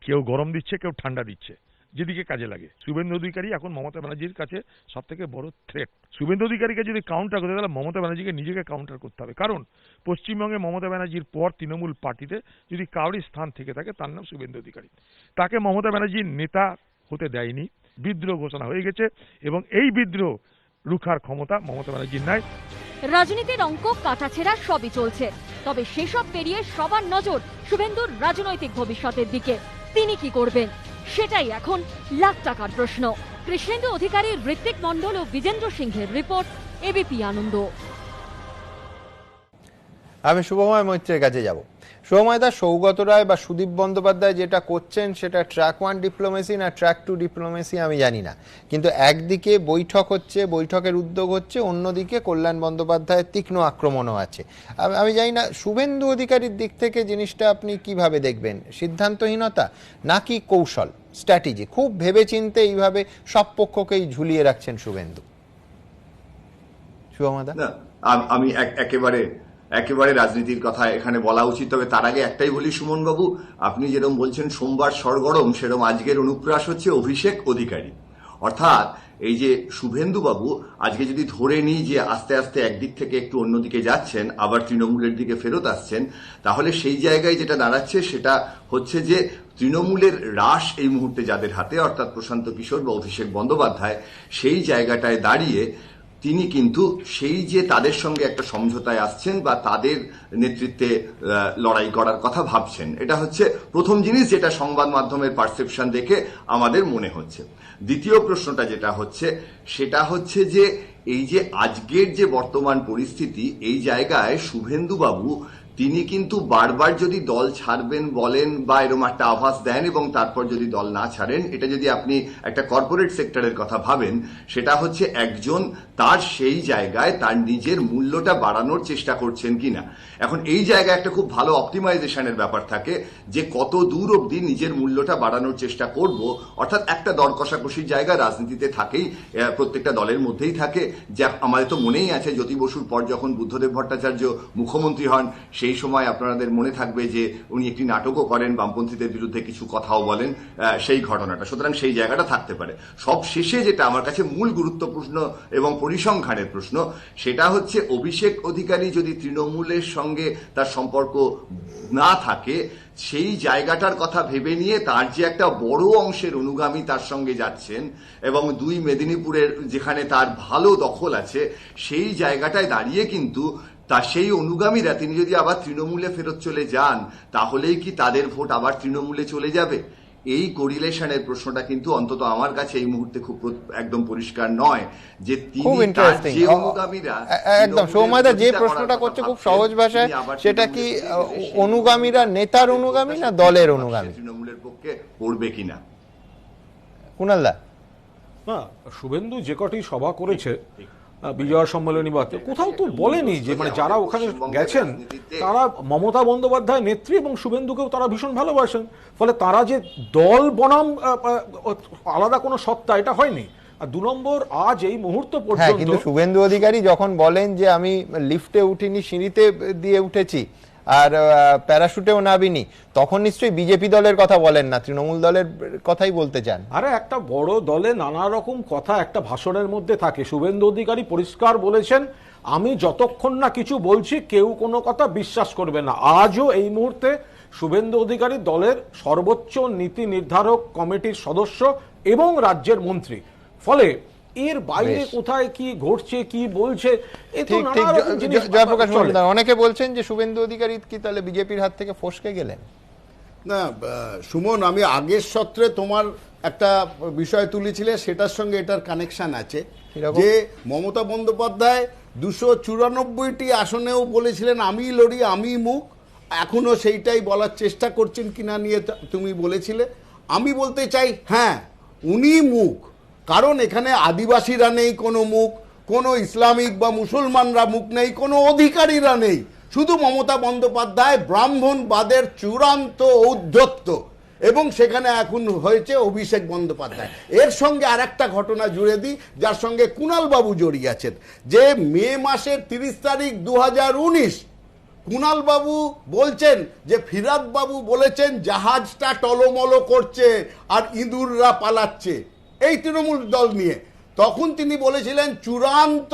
কেউ গরম দিচ্ছে কেউ ঠান্ডা দিচ্ছে। যেদিকে কাজে লাগে। শুভেন্দু অধিকারী এখন মমতা ব্যানার্জির কাছে সব থেকে বড় থ্রেট। শুভেন্দু অধিকারীকে যদি কাউন্টার করতে তাহলে মমতা ব্যানার্জিকে নিজেকে কাউন্টার করতে হবে, কারণ পশ্চিমবঙ্গে মমতা ব্যানার্জির পর তৃণমূল পার্টিতে যদি কাউরি স্থান থেকে থাকে তার নাম শুভেন্দু অধিকারী। তাকে মমতা ব্যানার্জির নেতা হতে দেয়নি, বিদ্রোহ ঘোষণা হয়ে গেছে এবং এই বিদ্রোহ রুখার ক্ষমতা মমতা ব্যানার্জির নাই। রাজনীতির অঙ্ক কাটাছেঁড়া সবই চলছে, তবে সেসব পেরিয়ে সবার নজর শুভেন্দুর রাজনৈতিক ভবিষ্যতের দিকে। তিনি কি করবেন সেটাই এখন লাখ টাকার প্রশ্ন। কৃষ্ণেন্দু অধিকারী, ঋত্বিক মণ্ডল ও বিজেন্দ্র সিংহের রিপোর্ট, এবিপি আনন্দ। আমি শুভময় মৈত্রের কাছে যাব। শুভময়দা, সৌগত রায় বা সুদীপ বন্দ্যোপাধ্যায় যেটা করছেন সেটা ট্র্যাক 1 ডিপ্লোমেসি না ট্র্যাক 2 ডিপ্লোমেসি আমি জানি না, কিন্তু একদিকে বৈঠক হচ্ছে, বৈঠকের উদ্যোগ হচ্ছে, অন্যদিকে কল্যাণ বন্দ্যোপাধ্যায়ের তীক্ষ্ণ আক্রমণও আছে। আমি জানি না শুভেন্দু অধিকারীর দিক থেকে জিনিসটা আপনি কিভাবে দেখবেন? সিদ্ধান্তহীনতা নাকি কৌশল, স্ট্র্যাটেজি? খুব ভেবেচিন্তে এইভাবে সব পক্ষকেই ঝুলিয়ে রাখছেন শুভেন্দু। শুভময়দা, আমি একেবারে রাজনীতির কথা এখানে বলা উচিত, তবে তার আগে একটাই বলি সুমন বাবু, আপনি যেরকম বলছেন সোমবার সরগরম, সেরকম আজকের অনুপ্রাস হচ্ছে অভিষেক অধিকারী। অর্থাৎ এই যে শুভেন্দু বাবু আজকে যদি ধরে নিই যে আস্তে আস্তে একদিক থেকে একটু অন্যদিকে যাচ্ছেন, আবার তৃণমূলের দিকে ফেরত আসছেন, তাহলে সেই জায়গায় যেটা দাঁড়াচ্ছে সেটা হচ্ছে যে তৃণমূলের রাশ এই মুহূর্তে যাদের হাতে, অর্থাৎ প্রশান্ত কিশোর বা অভিষেক বন্দ্যোপাধ্যায়, সেই জায়গাটায় দাঁড়িয়ে তিনি কিন্তু সেই যে তাদের সঙ্গে একটা সমঝোতায় আসছেন বা তাদের নেতৃত্বে লড়াই করার কথা ভাবছেন, এটা হচ্ছে প্রথম জিনিস যেটা সংবাদ মাধ্যমের পারসেপশন দেখে আমাদের মনে হচ্ছে। দ্বিতীয় প্রশ্নটা যেটা হচ্ছে সেটা হচ্ছে যে এই যে আজকের যে বর্তমান পরিস্থিতি, এই জায়গায় শুভেন্দু বাবু তিনি কিন্তু বারবার যদি দল ছাড়বেন বলেন বা এরকম একটা আভাস দেন এবং তারপর যদি দল না ছাড়েন, এটা যদি আপনি একটা কর্পোরেট সেক্টরের কথা ভাবেন, সেটা হচ্ছে একজন তার সেই জায়গায় তার নিজের মূল্যটা বাড়ানোর চেষ্টা করছেন কিনা। এখন এই জায়গায় একটা খুব ভালো অপটিমাইজেশনের ব্যাপার থাকে যে কত দূর অবধি নিজের মূল্যটা বাড়ানোর চেষ্টা করব, অর্থাৎ একটা দর কষাকষির জায়গা রাজনীতিতে থাকেই, প্রত্যেকটা দলের মধ্যেই থাকে। যা আমাদের তো মনেই আছে জ্যোতি বসুর পর যখন বুদ্ধদেব ভট্টাচার্য মুখ্যমন্ত্রী হন, সেই সময় আপনাদের মনে থাকবে যে উনি একটি নাটকও করেন, বামপন্থীদের বিরুদ্ধে কিছু কথাও বলেন, সেই ঘটনাটা। সুতরাং সেই জায়গাটা থাকতে পারে। সব শেষে যেটা আমার কাছে মূল গুরুত্বপূর্ণ এবং পরিসংখ্যানের প্রশ্ন, সেটা হচ্ছে অভিষেক অধিকারী যদি তৃণমূলের সঙ্গে তার সম্পর্ক না থাকে, সেই জায়গাটার কথা ভেবে নিয়ে তার যে একটা বড় অংশের অনুগামী তার সঙ্গে যাচ্ছেন এবং 2 মেদিনীপুরের যেখানে তার ভালো দখল আছে, সেই জায়গাটায় দাঁড়িয়ে কিন্তু তা সেই অনুগামীরা তিনি যদি আবার তৃণমূলে ফেরত চলে যান, তাহলেই কি তাদের ভোট আবার তৃণমূলে চলে যাবে? এই কোরিলেশনের প্রশ্নটা কিন্তু অন্তত আমার কাছে এই মুহূর্তে খুব একদম পরিষ্কার নয় যে খুব ইন্টারেস্টিং। একদম সৌম্যদা যে প্রশ্নটা করছে খুব সহজ ভাষায়, সেটা কি অনুগামীরা নেতার অনুগামী না দলের অনুগামী, তৃণমূলের পক্ষে পড়বে কিনা? কুণালদা, না, শুভেন্দু যে কটি সভা করেছে বিজয় সম্মেলনী বাতে, কোথাও তো বলেনি যে মানে যারা ওখানে গেছেন তারা মমতা বন্দ্যোপাধ্যায় নেত্রী এবং শুভেন্দুকেও তারা ভীষণ ভালোবাসেন, ফলে তারা যে দল বনাম আলাদা কোনো সত্তা, এটা হয়নি। আর 2 নম্বর, আজ এই মুহূর্ত পর্যন্ত কিন্তু শুভেন্দু অধিকারী যখন বলেন যে আমি লিফটে উঠিনি, সিঁড়িতে দিয়ে উঠেছি আর প্যারাশুটেও নাবিনি, তখন নিশ্চয়ই বিজেপি দলের কথা বলেন না, তৃণমূল দলের কথাই বলতে চান। আরে একটা বড় দলে নানা রকম কথা একটা ভাষণের মধ্যে থাকে। শুভেন্দু অধিকারী পরিষ্কার বলেছেন, আমি যতক্ষণ না কিছু বলছি কেউ কোনো কথা বিশ্বাস করবে না। আজও এই মুহূর্তে শুভেন্দু অধিকারী দলের সর্বোচ্চ নীতি নির্ধারক কমিটির সদস্য এবং রাজ্যের মন্ত্রী, ফলে এর বাইরে কোথায় কি ঘটছে, কি বলছে, জয়প্রকাশ মজুমদার, অনেকে বলছেন যে শুভেন্দু অধিকারী কি তাহলে বিজেপির হাত থেকে ফসকে গেলেন? না সুমন, আমি আগের সত্রে তোমার একটা বিষয় তুলেছিলে, সেটার সঙ্গে এটার কানেকশন আছে যে মমতা বন্দ্যোপাধ্যায় 294টি আসনেও বলেছিলেন আমি লড়ি, আমি মুখ। এখনো সেইটাই বলার চেষ্টা করছেন কিনা নিয়ে তুমি বলেছিলে। আমি বলতে চাই হ্যাঁ, উনি মুখ, কারণ এখানে আদিবাসীরা নেই কোনো মুখ, কোনো ইসলামিক বা মুসলমানরা মুখ নেই, কোনো অধিকারীরা নেই, শুধু মমতা বন্দ্যোপাধ্যায় ব্রাহ্মণবাদের চূড়ান্ত ঔদ্ধত্য, এবং সেখানে এখন হয়েছে অভিষেক বন্দ্যোপাধ্যায়। এর সঙ্গে আর একটা ঘটনা জুড়ে দিই যার সঙ্গে কুণাল বাবু জড়িয়ে আছেন, যে মে মাসের 30 তারিখ 2019 কুণাল বাবু বলছেন যে ফিরাদ বাবু বলেছেন জাহাজটা টলমলো করছে আর ইঁদুররা পালাচ্ছে এই তৃণমূল দল নিয়ে। তখন তিনি বলেছিলেন চূড়ান্ত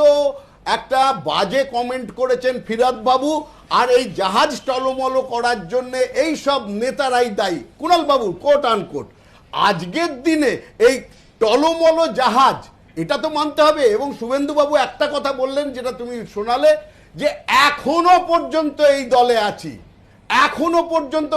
একটা বাজে কমেন্ট করেছেন ফিরাদ বাবু, আর এই জাহাজ টলমলো করার জন্য এই সব নেতারাই দায়ী। কুণাল বাবু কোট আনকোট। আজকের দিনে এই টলমলো জাহাজ, এটা তো মানতে হবে। এবং শুভেন্দু বাবু একটা কথা বললেন যেটা তুমি শোনালে, যে এখনো পর্যন্ত এই দলে আছি, এখনো পর্যন্ত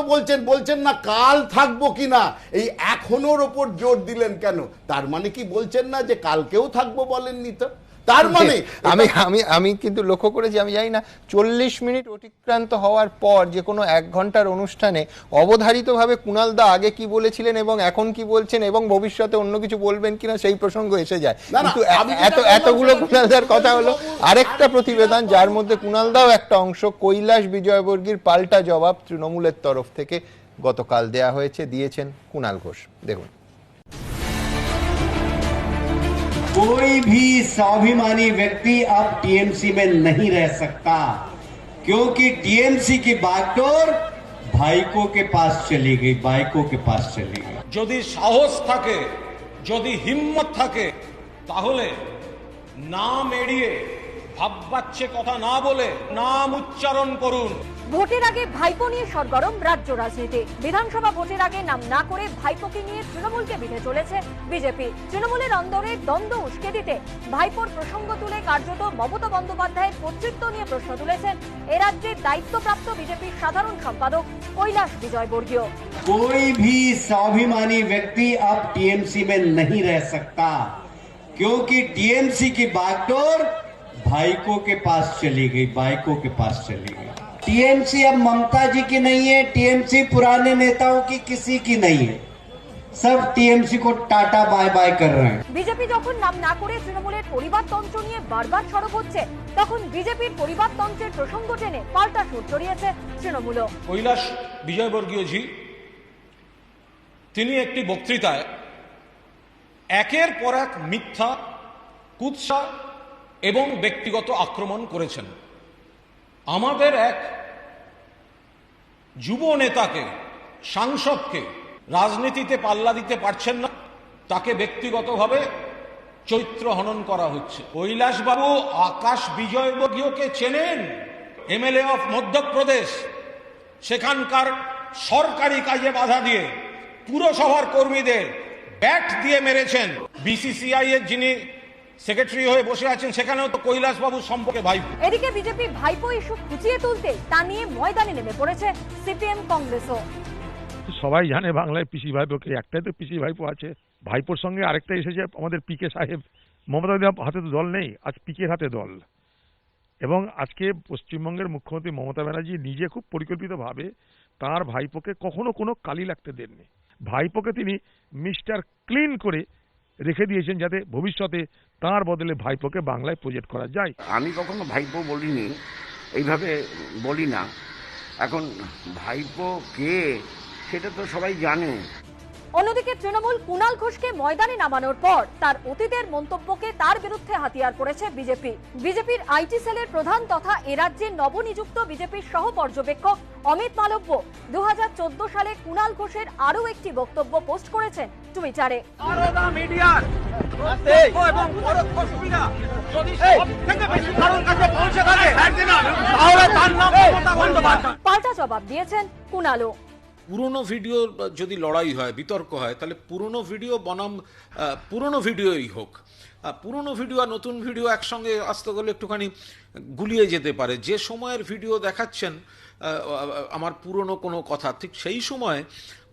বলছেন না কাল থাকবো কিনা, এই এখনোর ওপর জোর দিলেন কেন? তার মানে কি বলছেন না যে কালকেও থাকবো বলেননি তো? তার মানে আমি আমি আমি কিন্তু লক্ষ্য করেছি, আমি জানি না 40 মিনিট অতিক্রান্ত হওয়ার পর যে কোনো 1 ঘন্টার অনুষ্ঠানে অবধারিতভাবে কুণাল দা আগে কি বলেছিলেন এবং এখন কি বলছেন এবং ভবিষ্যতে অন্য কিছু বলবেন কিনা সেই প্রসঙ্গ এসে যায়। কিন্তু এতগুলো কুণাল দার কথা হলো। আরেকটা প্রতিবেদন যার মধ্যে কুণাল দাও একটা অংশ, কৈলাস বিজয়বর্গীর পাল্টা জবাব তৃণমূলের তরফ থেকে গতকাল দেয়া হয়েছে, দিয়েছেন কুণাল ঘোষ। দেখুন। कोई भी स्वाभिमानी व्यक्ति अब टीएमसी में नहीं रह सकता, क्योंकि टीएमसी की बागडोर भाइकों के पास चली गई, भाइकों के पास चली गई। যদি সাহস থাকে, যদি হিম্মত থাকে, তাহলে নাম এড়িয়ে ভাববাচ্চে কথা না বলে নাম উচ্চারণ করুন। ভোটের আগে ভাইপো নিয়ে সরগরম রাজ্য রাজনীতি। বিধানসভা ভোটের আগে নাম না করে ভাইপোকে নিয়ে তৃণমূলকে বিঁধে চলেছে বিজেপি। তৃণমূলের অন্দরে দ্বন্দ্ব উস্কে দিতে ভাইপোর প্রসঙ্গ তুলে কার্যত মমতা বন্দ্যোপাধ্যায়ের কর্তৃত্ব নিয়ে প্রশ্ন তুলেছেন এ রাজ্যের দায়িত্বপ্রাপ্ত বিজেপির সাধারণ সম্পাদক কৈলাস বিজয়বর্গীয়। कोई भी स्वाभिमानी व्यक्ति अब टीएमसी में नहीं रह सकता, क्योंकि टीएमसी की बागडोर भाइकों के पास चली गई, भाइकों के पास चली गई। टीएमसी अब ममता जी की नहीं है, टीएमसी पुराने नेताओं की किसी की नहीं है, सब टीएमसी को टाटा बाय बाय कर रहे हैं। বিজেপি যখন নাম না করে তৃণমূলের পরিবারতন্ত্র নিয়ে বারবার সরব হচ্ছে, তখন বিজেপির পরিবারতন্ত্রের প্রসঙ্গ টেনে পাল্টা সুর চড়িয়েছে তৃণমূল। কৈলাস বিজয়বর্গীয় জি তিনি একটি বক্তৃতায় একের পর এক মিথ্যা, কুৎসা এবং ব্যক্তিগত আক্রমণ করেছেন। আমাদের এক যুব নেতাকে, সাংসদকে রাজনীতিতে পাল্লা দিতে পারছেন না, তাকে ব্যক্তিগতভাবে চরিত্র হনন করা হচ্ছে। কৈলাসবাবু আকাশ বিজয়বর্গীয়কে চেনেন, এমএলএ অফ মধ্যপ্রদেশ। সেখানকার সরকারি কাজে বাধা দিয়ে পুরসভার কর্মীদের ব্যাট দিয়ে মেরেছেন। বিসিসিআই এর যিনি সেক্রেটারি হয়ে বসে আছেন, সেখানেও তো কৈলাসবাবু সম্পর্কে ভাইপো। এদিকে বিজেপি ভাইপো ইস্যু খুঁচিয়ে তুলতে তা নিয়ে ময়দানে নেমে পড়েছে সিপিএম কংগ্রেসও। সবাই জানে বাংলায় পিসি ভাইপোকে, একটাই তো পিসি ভাইপো আছে। ভাইপোর সঙ্গে আরেকটা এসেছে আমাদের পিকে সাহেব। মমতা হাতে তো দল নেই, আজ পিকের হাতে দল। এবং আজকে পশ্চিমবঙ্গের মুখ্যমন্ত্রী মমতা ব্যানার্জি নিজে খুব পরিকল্পিতভাবে তার ভাইপোকে কখনো কোনো কালি লাগতে দেননি। ভাইপোকে তিনি মিস্টার ক্লিন করে রেখে দিয়েছেন, যাতে ভবিষ্যতে তার বদলে ভাইপোকে বাংলায় প্রজেক্ট করা যায়। আমি কখনো ভাইপো বলিনি, এইভাবে বলি না। এখন ভাইপো কে সেটা তো সবাই জানে। অন্যদিকে তৃণমূল কুণাল ঘোষকে ময়দানে নামানোর পর তার অতীতের মন্তব্যকে তার বিরুদ্ধে হাতিয়ার করেছে বিজেপি। বিজেপির আইটি সেলের প্রধান তথা এ রাজ্যের নবনিযুক্ত বিজেপির সহ পর্যবেক্ষক অমিত মালব্য 2014 সালে কুণাল ঘোষের আরও একটি বক্তব্য পোস্ট করেছেন টুইটারে। পাল্টা জবাব দিয়েছেন কুণালও। পুরনো ভিডিও যদি লড়াই হয়, বিতর্ক হয়, তাহলে পুরনো ভিডিও বনাম পুরনো ভিডিওই হোক। পুরনো ভিডিও আর নতুন ভিডিও একসঙ্গে আসতে গেলে একটুখানি গুলিয়ে যেতে পারে। যে সময়ের ভিডিও দেখাচ্ছেন আমার পুরনো কোনো কথা, ঠিক সেই সময়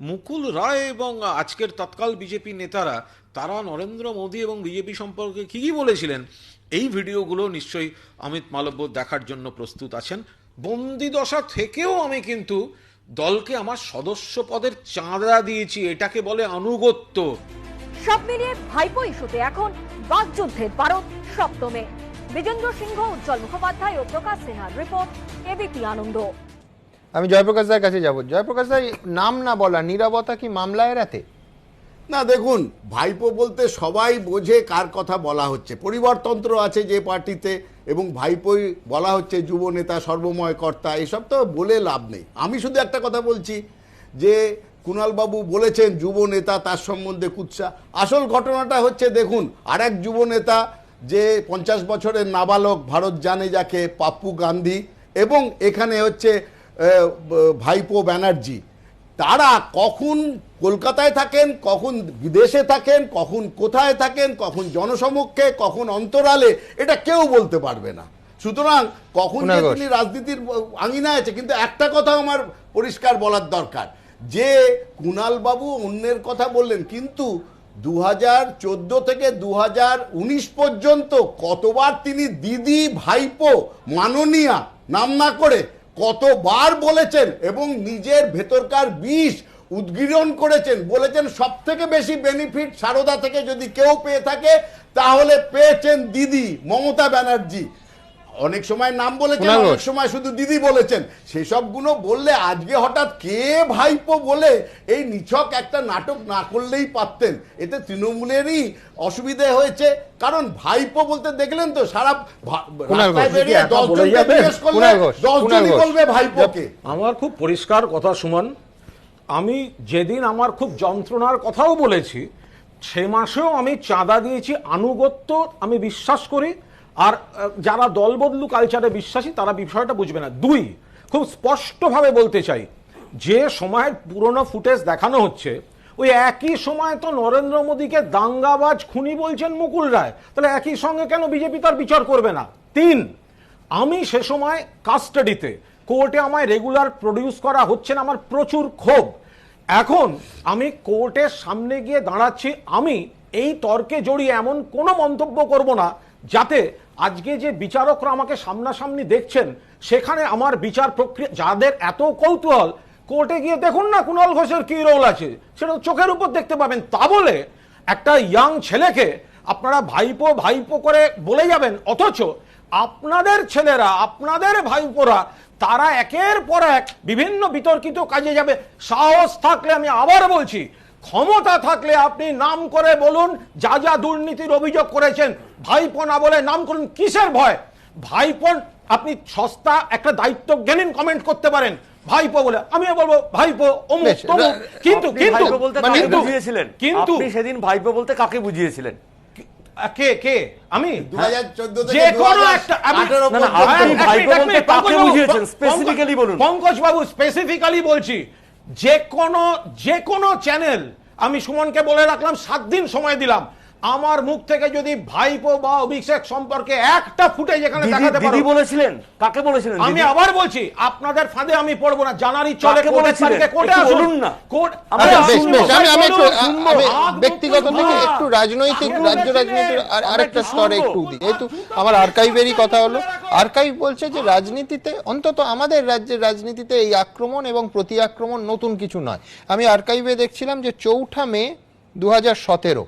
মুকুল রায় এবং আজকের তৎকাল বিজেপি নেতারা তারা নরেন্দ্র মোদী এবং বিজেপি সম্পর্কে কী কী বলেছিলেন, এই ভিডিওগুলো নিশ্চয়ই অমিত মালব্য দেখার জন্য প্রস্তুত আছেন। বন্দি দশা থেকেও আমি কিন্তু দলকে আমার সদস্য পদের চাঁদা দিয়েছি, এটাকে বলে আনুগত্য। সব মিলিয়ে ভাইপো ইস্যুতে এখন বাকযুদ্ধের পারদ সপ্তমে। বিজেন্দ্র সিংহ, উজ্জ্বল মুখোপাধ্যায় ও প্রকাশ সিনহার রিপোর্ট, এবিপি আনন্দ। আমি জয়প্রকাশ দার কাছে যাব। জয়প্রকাশ দা, নাম না বলা নীরবতা কি মামলা এড়াতে? না দেখুন, ভাইপো বলতে সবাই বোঝে কার কথা বলা হচ্ছে। পরিবারতন্ত্র আছে যে পার্টিতে, এবং ভাইপোই বলা হচ্ছে যুব নেতা, সর্বময় কর্তা, এসব তো বলে লাভ নেই। আমি শুধু একটা কথা বলছি যে কুণালবাবু বলেছেন যুব নেতা, তার সম্বন্ধে কুৎসা। আসল ঘটনাটা হচ্ছে দেখুন, আর এক যুব নেতা যে 50 বছরের নাবালক, ভারত জানে যাকে, পাপ্পু গান্ধী, এবং এখানে হচ্ছে ভাইপো ব্যানার্জি, তারা কখন কলকাতায় থাকেন, কখন বিদেশে থাকেন, কখন কোথায় থাকেন, কখন জনসমক্ষে, কখন অন্তরালে, এটা কেউ বলতে পারবে না। সুতরাং কখন যে তিনি রাজনীতির আঙিনায় আছে। কিন্তু একটা কথা আমার পরিষ্কার বলার দরকার, যে কুণালবাবু অন্যের কথা বললেন, কিন্তু 2014 থেকে 2019 পর্যন্ত কতবার তিনি দিদি, ভাইপো, মাননীয়া নাম না করে কতবার বলেছেন, এবং নিজের ভেতরকার বিষ উদ্গীরণ করেছেন। বলেছেন সব থেকে বেশি বেনিফিট সারদা থেকে যদি কেউ পেয়ে থাকে তাহলে পেয়েছেন দিদি মমতা ব্যানার্জি। অনেক সময় নাম বলেছেন, অনেক সময় শুধু দিদি বলেছেন। সেসব গুলো বললে আজকে হঠাৎ কে ভাইপো বলে এই নিছক একটা নাটক না করলেই পারতেন। এতে তৃণমূলেরই অসুবিধা হয়েছে, কারণ ভাইপো বলতে দেখলেন তো সারা রাস্তায় বেরিয়ে 10 জনকে জিজ্ঞেস করলে 10 জনই বলবে ভাইপোকে। আমার খুব পরিষ্কার কথা সুমন, আমি যেদিন আমার খুব যন্ত্রণার কথাও বলেছি, সে মাসেও আমি চাঁদা দিয়েছি। আনুগত্য আমি বিশ্বাস করি, আর যারা দলবদলু কালচারে বিশ্বাসী তারা বিষয়টা বুঝবে না। 2, খুব স্পষ্টভাবে বলতে চাই, যে সময়ের পুরনো ফুটেজ দেখানো হচ্ছে, ওই একই সময় তো নরেন্দ্র মোদীকে দাঙ্গাবাজ খুনি বলছেন মুকুল রায়, তাহলে একই সঙ্গে কেন বিজেপি তার বিচার করবে না? 3, আমি সে সময় কাস্টাডিতে, কোর্টে আমায় রেগুলার প্রডিউস করা হচ্ছে না, আমার প্রচুর ক্ষোভ। এখন আমি কোর্টের সামনে গিয়ে দাঁড়াচ্ছি, আমি এই তর্কে জড়িয়ে এমন কোনো মন্তব্য করব না যাতে আজকে যে বিচারকরা আমাকে সামনাসামনি দেখছেন সেখানে আমার বিচার প্রক্রিয়া, যাদের এত কৌতূহল, কোর্টে গিয়ে দেখুন না কুণাল ঘোষের কি রোল আছে, সেটা চোখের উপর দেখতে পাবেন। তা বলে একটা ইয়াং ছেলেকে আপনারা ভাইপো ভাইপো করে বলে যাবেন, অথচ আপনাদের ছেলেরা, আপনাদের ভাইপোরা তারা একের পর এক বিভিন্ন বিতর্কিত কাজে যাবে। সাহস থাকলে, আমি আবার বলছি, ক্ষমতা থাকলে আপনি নাম করে বলুন যা যা দুর্নীতির অভিযোগ করেছেন। ভাইপো না বলে নাম করুন, কিসের ভয়? ভাইপো আপনি সস্তা একটা দায়িত্বজ্ঞানীন কমেন্ট করতে পারেন, ভাইপো বলে আমিও বলবো ভাইপো অমুক তমুক। কিন্তু কিন্তু সেদিন ভাইপো বলতে কাকে বুঝিয়েছিলেন? কে কে আমি 2014 থেকে যে কোনো একটা পঙ্কজ বাবু স্পেসিফিক্যালি বলছি, যে কোনো চ্যানেল, আমি সুমনকে বলে রাখলাম 7 দিন সময় দিলাম, আমার মুখ থেকে যদি ভাইপো বা অভিষেক সম্পর্কে একটা ফুটেজ এখানে দেখাতে পারো। দিদি বলেছিলেন, কাকে বলেছিলেন? আমি আবার বলছি, আপনাদের ফাঁদে আমি পড়বো না, জানারই চলে কোর্টে আসুন না। কোর্ট আমি ব্যক্তিগত থেকে একটু রাজনৈতিক, রাজ্য রাজনীতির আরেকটা স্তরে একটু দিই, যেহেতু আমার আর্কাইভেরই কথা হলো। আর্কাইভ বলছে যে রাজনীতিতে, অন্তত আমাদের রাজ্যের রাজনীতিতে এই আক্রমণ এবং প্রতি আক্রমণ নতুন কিছু নয়। আমি আর্কাইভে দেখছিলাম যে 4 মে 2017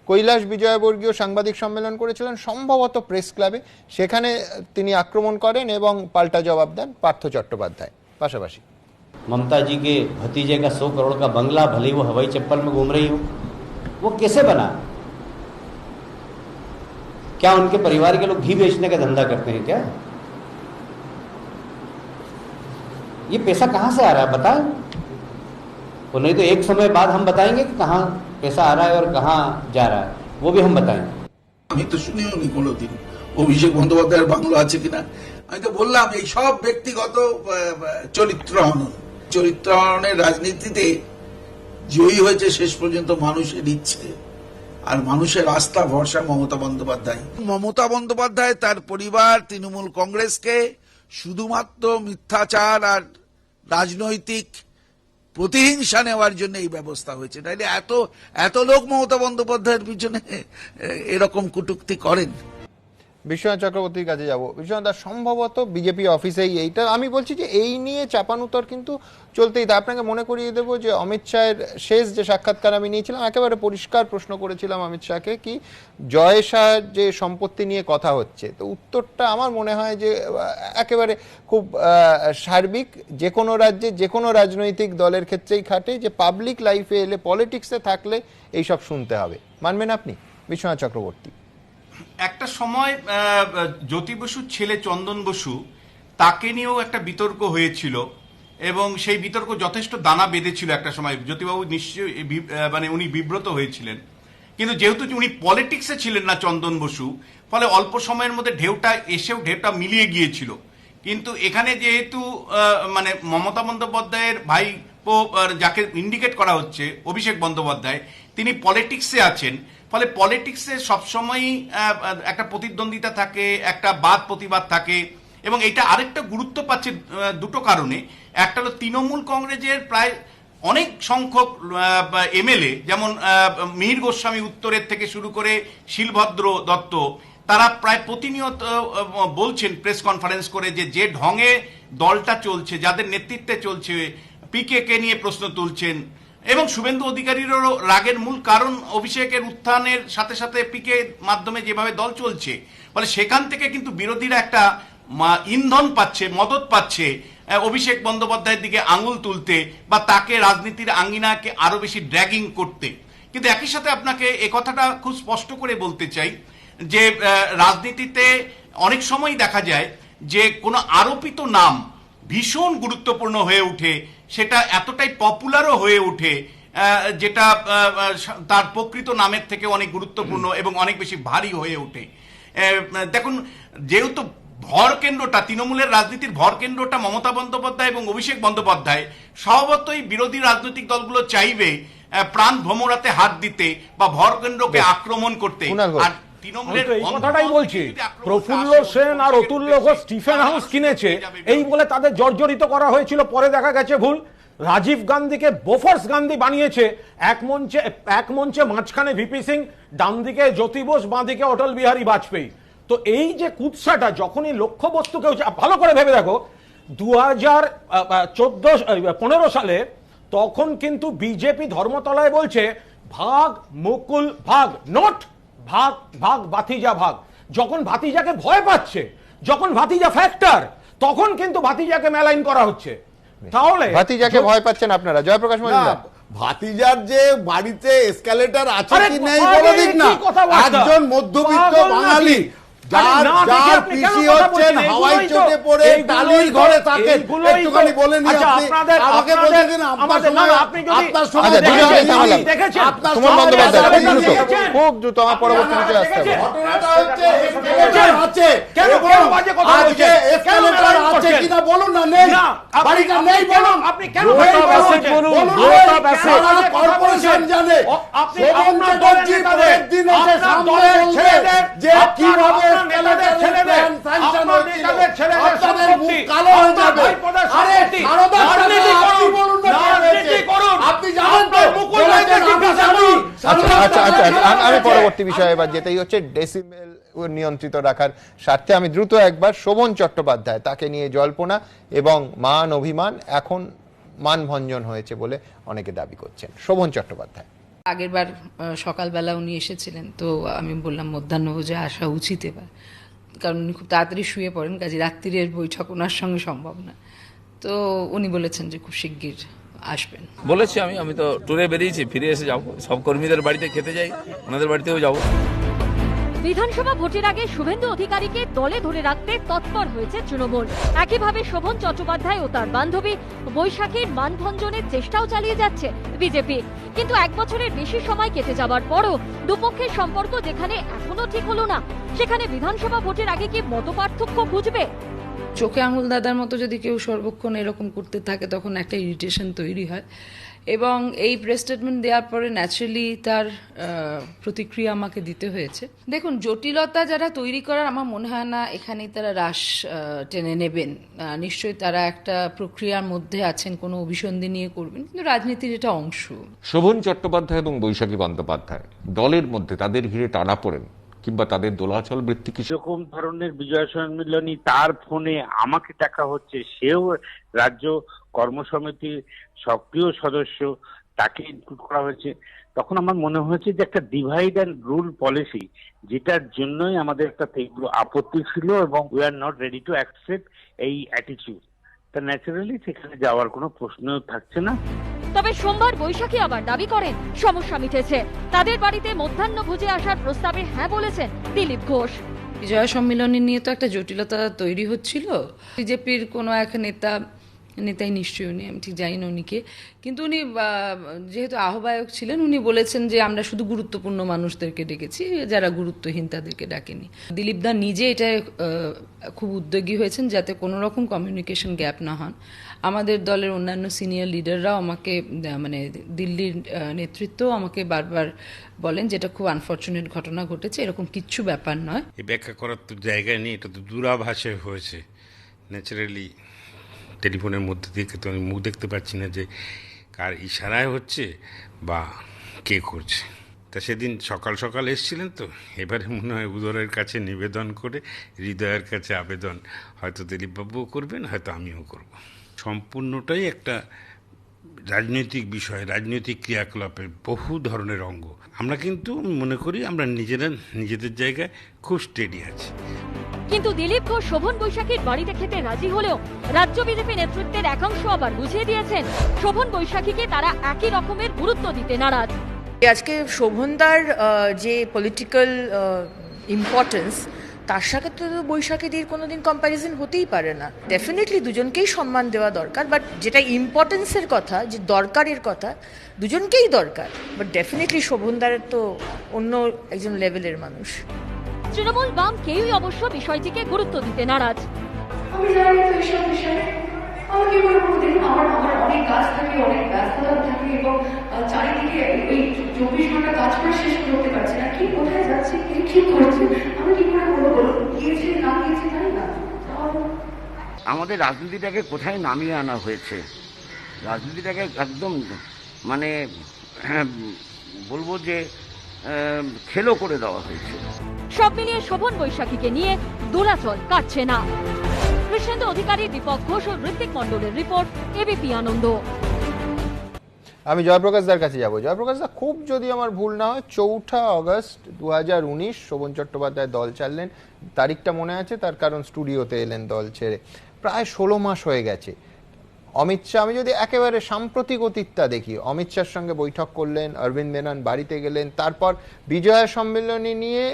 কৈলাস বিজয়বর্গীয় সাংবাদিক সম্মেলন করেছিলেন সম্ভবত প্রেস ক্লাবে, সেখানে তিনি আক্রমণ করেন এবং পাল্টা জবাব দেন পার্থ চট্টোপাধ্যায়। পাশাপাশি ममता जी के भतीजे का 100 करोड़ का बंगला, भले ही वो हवाई चप्पल में घूम रही हो, वो कैसे बना? क्या उनके परिवार के लोग घी बेचने का धंधा करते हैं क्या? ये पैसा कहां से आ रहा है बताएं? वो नहीं तो एक समय बाद हम बताएंगे कि कहां पैसा आ रहा है और कहां जा रहा है, वो भी हम बताएंगे। আমি তো শুনিও নি কোনোদিন অভিষেক বন্দ্যোপাধ্যায়ের বাংলো আছে কিনা। আমি তো বললাম এই সব ব্যক্তিগত চরিত্রায়নের রাজনীতিতে জয়ী হয়েছে শেষ পর্যন্ত মানুষের ইচ্ছে আর মানুষের আস্থা ভরসা মমতা বন্দ্যোপাধ্যায়। মমতা বন্দ্যোপাধ্যায় তার পরিবার তৃণমূল কংগ্রেসকে শুধুমাত্র মিথ্যাচার আর রাজনৈতিক প্রতিহিংসা নেওয়ার জন্য এই ব্যবস্থা হয়েছে। তাইলে এত লোক মমতা বন্দ্যোপাধ্যায়ের পিছনে এরকম কটূক্তি করেন। বিশ্বনাথ চক্রবর্তীর কাছে যাব। বিশ্বনাথ দা, সম্ভবত বিজেপি অফিসেই এইটা, আমি বলছি যে এই নিয়ে চাপানুতর কিন্তু চলতেই। তা আপনাকে মনে করিয়ে দেবো যে অমিত শাহের শেষ যে সাক্ষাৎকার আমি নিয়েছিলাম, একেবারে পরিষ্কার প্রশ্ন করেছিলাম অমিত শাহকে কি জয় শাহ যে সম্পত্তি নিয়ে কথা হচ্ছে, তো উত্তরটা আমার মনে হয় যে একেবারে খুব সার্বিক, যে কোনো রাজ্যে যে কোনো রাজনৈতিক দলের ক্ষেত্রেই খাটে যে পাবলিক লাইফে এলে, পলিটিক্সে থাকলে এইসব শুনতে হবে। মানবেন আপনি বিশ্বনাথ চক্রবর্তী? একটা সময় জ্যোতি বসুর ছেলে চন্দন বসু, তাকে নিয়েও একটা বিতর্ক হয়েছিল এবং সেই বিতর্ক যথেষ্ট দানা বেঁধেছিল একটা সময়। জ্যোতিবাবু নিশ্চয়ই মানে উনি বিব্রত হয়েছিলেন, কিন্তু যেহেতু উনি পলিটিক্সে ছিলেন না চন্দন বসু, ফলে অল্প সময়ের মধ্যে ঢেউটা এসেও ঢেউটা মিলিয়ে গিয়েছিল। কিন্তু এখানে যেহেতু মানে মমতা বন্দ্যোপাধ্যায়ের ভাইপো যাকে ইন্ডিকেট করা হচ্ছে অভিষেক বন্দ্যোপাধ্যায়, তিনি পলিটিক্সে আছেন, ফলে পলিটিক্সে সবসময়ই একটা প্রতিদ্বন্দ্বিতা থাকে, একটা বাদ প্রতিবাদ থাকে এবং এটা আরেকটা গুরুত্ব পাচ্ছে দুটো কারণে। একটা হলো তৃণমূল কংগ্রেসের প্রায় অনেক সংখ্যক এমএলএ, যেমন মিহির গোস্বামী উত্তরের থেকে শুরু করে শিলভদ্র দত্ত, তারা প্রায় প্রতিনিয়ত বলছেন প্রেস কনফারেন্স করে যে ঢঙে দলটা চলছে, যাদের নেতৃত্বে চলছে, পিকে কে নিয়ে প্রশ্ন তুলছেন। এবং শুভেন্দু অধিকারীরও রাগের মূল কারণ অভিষেকের উত্থানের সাথে সাথে পিকে মাধ্যমে যেভাবে দল চলছে, ফলে সেখান থেকে কিন্তু বিরোধীরা একটা ইন্ধন পাচ্ছে, মদত পাচ্ছে অভিষেক বন্দ্যোপাধ্যায়ের দিকে আঙুল তুলতে বা তাকে রাজনীতির আঙ্গিনাকে আরো বেশি ড্র্যাগিং করতে। কিন্তু একই সাথে আপনাকে এই কথাটা খুব স্পষ্ট করে বলতে চাই যে রাজনীতিতে অনেক সময় দেখা যায় যে কোনো আরোপিত নাম ভীষণ গুরুত্বপূর্ণ হয়ে ওঠে, সেটা এতটাই পপুলারও হয়ে ওঠে যেটা তার প্রকৃত নামের থেকে অনেক গুরুত্বপূর্ণ এবং অনেক বেশি ভারী হয়ে ওঠে। দেখুন, যেহেতু ভর কেন্দ্রটা, তৃণমূলের রাজনীতির ভর কেন্দ্রটা মমতা বন্দ্যোপাধ্যায় এবং অভিষেক বন্দ্যোপাধ্যায়, স্বভাবতই বিরোধী রাজনৈতিক দলগুলো চাইবে প্রাণ ভ্রমরাতে হাত দিতে বা ভর কেন্দ্রকে আক্রমণ করতে। আর এই কথাটাই বলছি, প্রফুল্ল সেন আর অতুল্য ঘোষ স্টিফেন হাউস কিনেছে এই বলে তাদের জর্জরিত করা হয়েছিল, পরে দেখা গেছে ভুল। রাজীব গান্ধীকে বোফোর্স গান্ধী বানিয়েছে এক মঞ্চে মাঝখানে ভিপি সিং, ডান দিকে জ্যোতি বোস, বাঁ দিকে অটল বিহারী বাজপেয়ী। তো এই যে কুৎসাটা, যখনই লক্ষ্যবস্তু কেউ ভালো করে ভেবে দেখো, 2015 সালে তখন কিন্তু বিজেপি ধর্মতলায় বলছে ভাগ মুকুল ভাগ, নট ভাগ ভাগ ভাতিজা ভাগ। যখন ভাতিজাকে ভয় পাচ্ছে, যখন ভাতিজা ফ্যাক্টর, তখন কিন্তু ভাতিজাকে মেলাইন করা হচ্ছে। তাহলে ভাতিজাকে ভয় পাচ্ছেন আপনারা? জয়প্রকাশ মজুমদার, ভাতিজার যে বাড়িতে এসকালেটর আছে কি নেই বলে দিক না, একজন মধ্যবিত্ত বাঙালি যার পিসি হচ্ছেন হাওয়াই চটে পড়ে টালির ঘরে থাকেন, একটুখানি বলেন আপনি আমাকে বলতে দিন। আপনার সময় আপনার সময় দেখেছেন, আপনার খুব দ্রুত আমার পরবর্তী চলে আসতে হবে। ঘটনাটা হচ্ছে এসকালেটর আছে এবং আজকে এসকালেটর আছে কিনা বলুন না, নেই, বাড়িটা নেই বলুন, আপনি কেন বলুন, কর্পোরেশন জানে। শোভন চ্যাটার্জি পরের দিন এসে সামনে বলছে যে কিভাবে আমি পরবর্তী বিষয়ে এবার যেতেই হচ্ছে ডেসিমেল নিয়ন্ত্রিত রাখার স্বার্থে আমি দ্রুত একবার শোভন চট্টোপাধ্যায়, তাকে নিয়ে জল্পনা এবং মান অভিমান এখন মানভঞ্জন হয়েছে বলে অনেকে দাবি করছেন। শোভন চট্টোপাধ্যায়, আগের বার সকালবেলা উনি এসেছিলেন, তো আমি বললাম মধ্যাহ্নভোজে আসা উচিত এবার, কারণ উনি খুব তাড়াতাড়ি শুয়ে পড়েন, কাজে রাত্রিরের বৈঠক ওনার সঙ্গে সম্ভব না। তো উনি বলেছেন যে খুব শিগগির আসবেন। বলেছি আমি তো ট্যুরে বেরিয়েছি, ফিরে এসে যাবো, সব কর্মীদের বাড়িতে খেতে যাই, ওনাদের বাড়িতেও যাবো। বিধানসভা ভোটের আগে শুভেন্দু অধিকারীকে দলে ধরে রাখতে তৎপর হয়েছে তৃণমূল। একইভাবে শোভন চট্টোপাধ্যায় ও তার বান্ধবী বৈশাখীর মানভঞ্জনের চেষ্টাও চালিয়ে যাচ্ছে বিজেপি। কিন্তু 1 বছরের বেশি সময় কেটে যাবার পরও দুপক্ষের সম্পর্ক যেখানে এখনো ঠিক হলো না, সেখানে বিধানসভা ভোটের আগে কি মতপার্থক্য বুঝবে? চোখে আঙুল দাদার মতো যদি কেউ সর্বক্ষণ এরকম করতে থাকে, তখন একটা ইরিটেশন তৈরি হয়। এবং এই প্রেস স্টেটমেন্ট দেওয়ার পরে ন্যাচারালি তার প্রতিক্রিয়া আমাকে দিতে হয়েছে। দেখুন, জটিলতা যারা তৈরি করার আমার মনে হয় না এখানেই তারা রাশ টেনে নেবেন। নিশ্চয়ই তারা একটা প্রক্রিয়ার মধ্যে আছেন, কোনো অভিসন্ধি নিয়ে করবেন, কিন্তু রাজনীতির এটা অংশ। শোভন চট্টোপাধ্যায় এবং বৈশাখী বন্দ্যোপাধ্যায় দলের মধ্যে তাদের ঘিরে টানাপোড়েন কিংবা তাদের দোলাচল বৃত্তি কি এরকম ধরনের বিজয় সম্মিলনী তার ফোনে আমাকে দেখা হচ্ছে, সেও রাজ্য কর্মসমিতির সক্রিয় সদস্য, তাকে ইনক্লুড করা হয়েছে, তখন আমার মনে হয়েছে যে একটা ডিভাইড অ্যান্ড রুল পলিসি, যেটার জন্যই আমাদের একটা তীব্র আপত্তি ছিল এবং we are not ready to accept এই অ্যাটিটিউড। তা ন্যাচারালি সেখানে যাওয়ার কোনো প্রশ্ন থাকছে না। তবে সোমবার বৈশাখী আবার দাবি করেন সমস্যা মিটেছে। তাদের বাড়িতে মধ্যাহ্নভোজে আসার প্রস্তাবে হ্যাঁ বলেছেন দিলীপ ঘোষ। বিজয় সম্মেলনী নিয়ে তো একটা জটিলতা তৈরি হচ্ছিল। বিজেপির কোনো এক নেতাই নিশ্চয়ই উনি, আমি ঠিক জানি না উনিকে, কিন্তু উনি যেহেতু আহ্বায়ক ছিলেন উনি বলেছেন যে আমরা শুধু গুরুত্বপূর্ণ মানুষদেরকে ডেকেছি, যারা গুরুত্বহীন তাদেরকে ডাকেনি। দিলীপ দা নিজে এটা খুব উদ্যোগী হয়েছেন যাতে কোনো রকম কমিউনিকেশন গ্যাপ না হন। আমাদের দলের অন্যান্য সিনিয়র লিডাররাও আমাকে, মানে দিল্লির নেতৃত্ব আমাকে বারবার বলেন যেটা খুব আনফর্চুনেট ঘটনা ঘটেছে, এরকম কিচ্ছু ব্যাপার নয়। এই ব্যাখ্যা করার তো জায়গায় নেই, এটা তো দূরাভাসে হয়েছে। ন্যাচারালি টেলিফোনের মধ্যে থেকে তো আমি মুখ দেখতে পাচ্ছি না যে কার ইশারায় হচ্ছে বা কে করছে। তা সেদিন সকাল সকাল এসেছিলেন তো, এবারে মনে হয় উদরের কাছে নিবেদন করে হৃদয়ের কাছে আবেদন হয়তো দিলীপবাবুও করবেন, হয়তো আমিও করব। সম্পূর্ণটাই একটা রাজনৈতিক বিষয়, রাজনৈতিক ক্রিয়াকলাপের বহু ধরনের অঙ্গ। আমরা কিন্তু মনে করি আমরা নিজেদের জায়গায় খুব স্টেডি আছি। কিন্তু দিলীপ ঘোষ শোভন বৈশাখীর বাড়িতে খেতে রাজি হলেও রাজ্য বিজেপি নেতৃত্বের একাংশ আবার বুঝিয়ে দিয়েছেন শোভন বৈশাখীকে তারা একই রকমের গুরুত্ব দিতে নারাজ। আজকে শোভনদার যে পলিটিক্যাল ইম্পর্টেন্স, তার সাথে তো বৈশাখীদের কোনোদিন কম্প্যারিজন হতেই পারে না। ডেফিনেটলি দুজনকেই সম্মান দেওয়া দরকার, বাট যেটা ইম্পর্টেন্সের কথা, যে দরকারের কথা, দুজনকেই দরকার, বাট ডেফিনেটলি শোভনদারের তো অন্য একজন লেভেলের মানুষ। তৃণমূল বাম কেউই অবশ্য বিষয়টিকে গুরুত্ব দিতে নারাজ। আমি জানি তো এইসব বিষয়ে আমি কি করে বলবো, দেখুন আমার অনেক কাজ থাকে, অনেক ব্যস্ততা থাকে এবং চারিদিকে এই 24 ঘন্টা কাজ করে শেষ করতে পারছি না। কি কোথায় যাচ্ছে, কি করছে, আমি কি করে বলবো, গিয়েছে না গিয়েছে জানি না। আমাদের রাজনীতিটাকে কোথায় নামিয়ে আনা হয়েছে, রাজনীতিটাকে একদম মানে বলবো যে খেলো করে দেওয়া হয়েছে। সব মিলিয়ে শোভন বৈশাখীকে নিয়ে দোলাচল কাটছে না। কৃষ্ণেন্দু অধিকারী, দীপক ঘোষ ও ঋত্বিক মণ্ডলের রিপোর্ট, এবিপি আনন্দ। আমি জয়প্রকাশ দার কাছে যাব। জয়প্রকাশ দা, খুব যদি আমার ভুল না হয় 4 আগস্ট 2019 শোভন চট্টোপাধ্যায় দল ছাড়লেন। তারিখটা মনে আছে তার, কারণ স্টুডিওতে এলেন দল ছেড়ে। প্রায় 16 মাস হয়ে গেছে। অমিত শাহ, আমি যদি একেবারে সাম্প্রতিক অতীতটা দেখি, অমিত শাহর সঙ্গে বৈঠক করলেন, অরবিন্দ মেনন বাড়িতে গেলেন, তারপর বিজয়া সম্মেলনী নিয়ে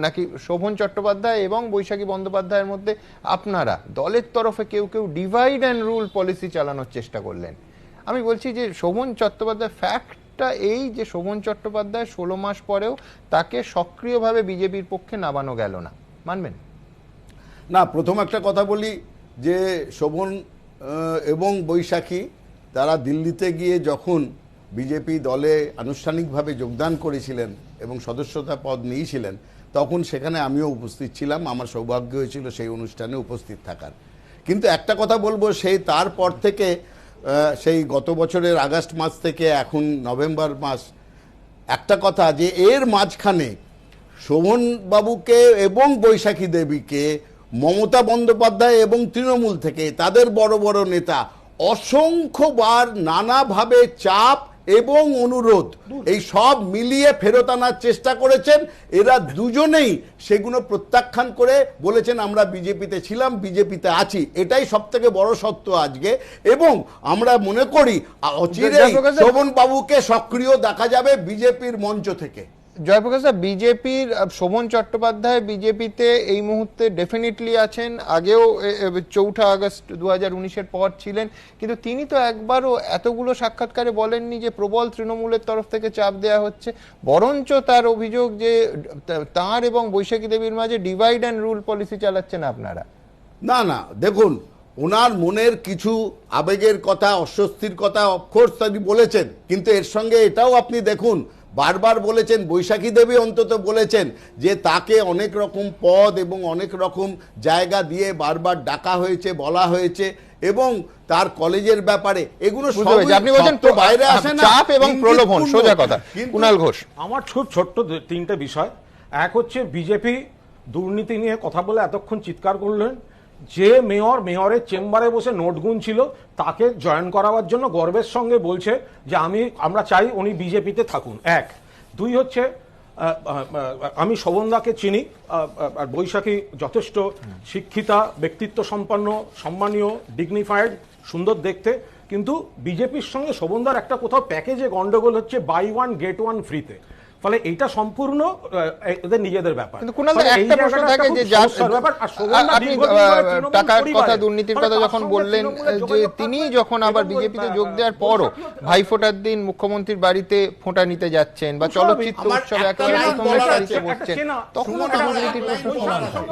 নাকি শোভন চট্টোপাধ্যায় এবং বৈশাখী বন্দ্যোপাধ্যায়ের মধ্যে আপনারা দলের তরফে কেউ ডিভাইড অ্যান্ড রুল পলিসি চালানোর চেষ্টা করলেন। আমি বলছি যে শোভন চট্টোপাধ্যায়, ফ্যাক্টটা এই যে শোভন চট্টোপাধ্যায় 16 মাস পরেও তাকে সক্রিয়ভাবে বিজেপির পক্ষে নামানো গেল না, মানবেন? না, প্রথম একটা কথা বলি যে শোভন এবং বৈশাখী তারা দিল্লিতে গিয়ে যখন বিজেপি দলে আনুষ্ঠানিকভাবে যোগদান করেছিলেন এবং সদস্যতা পদ নিয়েছিলেন, তখন সেখানে আমিও উপস্থিত ছিলাম। আমার সৌভাগ্য হয়েছিল সেই অনুষ্ঠানে উপস্থিত থাকার। কিন্তু একটা কথা বলবো, সেই তারপর থেকে, সেই গত বছরের আগস্ট মাস থেকে এখন নভেম্বর মাস, একটা কথা যে এর মাঝখানে শোভনবাবুকে এবং বৈশাখী দেবীকে মমতা বন্দ্যোপাধ্যায় এবং তৃণমূল থেকে তাদের বড় বড় নেতা অসংখ্যবার নানাভাবে চাপ এবং অনুরোধ, এই সব মিলিয়ে ফেরত আনার চেষ্টা করেছেন। এরা দুজনেই সেগুলো প্রত্যাখ্যান করে বলেছেন আমরা বিজেপিতে ছিলাম, বিজেপিতে আছি। এটাই সব থেকে বড় সত্য আজকে। এবং আমরা মনে করি অচিরেই শোভন বাবুকে সক্রিয় দেখা যাবে বিজেপির মঞ্চ থেকে। জয়প্রকাশ দা, বিজেপির শোভন চট্টোপাধ্যায় বিজেপিতে এই মুহূর্তে ডেফিনেটলি আছেন, আগেও 4 আগস্ট 2019-এর পর ছিলেন, কিন্তু তিনি তো একবারও এতগুলো সাক্ষাৎকারে বলেননি যে প্রবল তৃণমূলের তরফ থেকে চাপ দেওয়া হচ্ছে। বরঞ্চ তার অভিযোগ যে তাঁর এবং বৈশাখী দেবীর মাঝে ডিভাইড অ্যান্ড রুল পলিসি চালাচ্ছেন আপনারা। না, দেখুন, ওনার মনের কিছু আবেগের কথা, অস্বস্তির কথা অফকোর্স তিনি বলেছেন, কিন্তু এর সঙ্গে এটাও আপনি দেখুন, বারবার বলেছেন, বৈশাখী দেবী অন্তত বলেছেন যে তাকে অনেক রকম পদ এবং অনেক রকম জায়গা দিয়ে বারবার ডাকা হয়েছে, বলা হয়েছে, এবং তার কলেজের ব্যাপারে এগুলো আপনি বলছেন তো বাইরে আসে না, চাপ এবং প্রলোভন, সোজা কথা। কুণাল ঘোষ, আমার খুব ছোট্ট 3টে বিষয়। এক হচ্ছে বিজেপি দুর্নীতি নিয়ে কথা বলে এতক্ষণ চিৎকার করলেন, যে মেয়রের চেম্বারে বসে নোট গুনছিল তাকে জয়েন করাবার জন্য গর্বের সঙ্গে বলছে যে আমরা চাই উনি বিজেপিতে থাকুন। এক। দুই হচ্ছে আমি শোভনদাকে চিনি, আর বৈশাখী যথেষ্ট শিক্ষিতা, ব্যক্তিত্ব সম্পন্ন, সম্মানীয়, ডিগনিফাইড, সুন্দর দেখতে, কিন্তু বিজেপির সঙ্গে শোভনদার একটা কোথাও প্যাকেজে গন্ডগোল হচ্ছে বাই ওয়ান গেট ওয়ান ফ্রিতে। ফলে এইটা সম্পূর্ণ এদের নিজেদের ব্যাপার। কিন্তু কুণাল দা একটা প্রশ্ন থাকে যে আপনি টাকার কথা, দুর্নীতির কথা যখন বললেন, যে তিনি যখন আবার বিজেপিতে যোগ দেওয়ার পরও ভাইফোঁটার দিন মুখ্যমন্ত্রীর বাড়িতে ফোঁটা নিতে যাচ্ছেন বা চলচ্চিত্র উৎসবে একেবারে প্রথমের সারিতে বসছেন, তখন দুর্নীতির প্রশ্ন সমান হয়।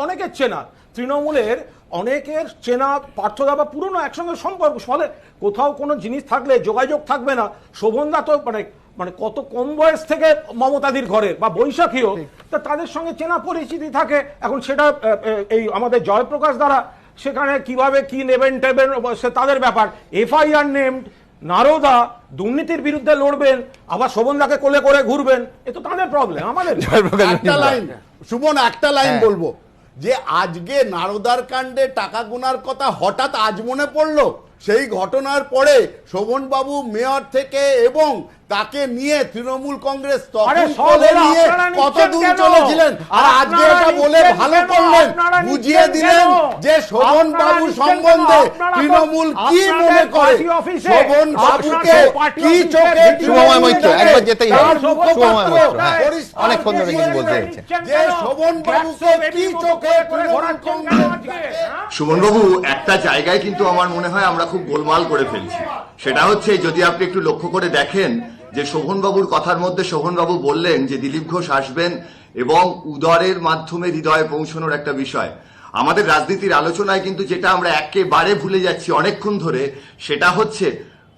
অনেকের চেনা, তৃণমূলের অনেকের চেনা, পার্থদা বা পুরনো একসঙ্গে সম্পর্ক, ফলে কোথাও কোনো জিনিস থাকলে যোগাযোগ থাকবে না। শোভনদা তো মানে কত কম বয়স থেকে মমতাদির ঘরের বা বৈশাখীও, তা তাদের সঙ্গে চেনা পরিচিতি থাকে। এখন সেটা এই আমাদের জয়প্রকাশ দ্বারা সেখানে কিভাবে কি নেবেন টেবেন সে তাদের ব্যাপার। এফআইআর নেমড, নারদা দুর্নীতির বিরুদ্ধে লড়বেন, আবার শোভনদাকে কোলে করে ঘুরবেন, এ তো তাদের প্রবলেম। আমাদের একটা লাইন সুমন, একটা লাইন বলবো যে আজকে নারদার কাণ্ডে টাকা গোনার কথা হঠাৎ আজ মনে পড়লো। সেই ঘটনার পরে শোভনবাবু মেয়র থেকে এবং তাকে নিয়ে তৃণমূল কংগ্রেস তখন কোলে নিয়ে কতদূর চলেছিলেন, আর আজকে এটা বলে ভালো করলেন, বুঝিয়ে দিলেন যে শোভনবাবু সম্বন্ধে তৃণমূল কি মনে করে, শোভনবাবুকে কি চোখে অনেকক্ষণ ধরে কিন্তু বলতে হচ্ছে যে শোভনবাবুকে কি চোখে সুমনবাবু একটা জায়গায় কিন্তু আমার মনে হয় আমরা খুব গোলমাল করে ফেলছি। সেটা হচ্ছে, যদি আপনি একটু লক্ষ্য করে দেখেন যে শোভনবাবুর কথার মধ্যে শোভনবাবু বললেন যে দিলীপ ঘোষ আসবেন এবং উদরের মাধ্যমে হৃদয়ে পৌঁছানোর একটা বিষয়। আমাদের রাজনীতির আলোচনায় কিন্তু যেটা আমরা একেবারে ভুলে যাচ্ছি অনেকক্ষণ ধরে, সেটা হচ্ছে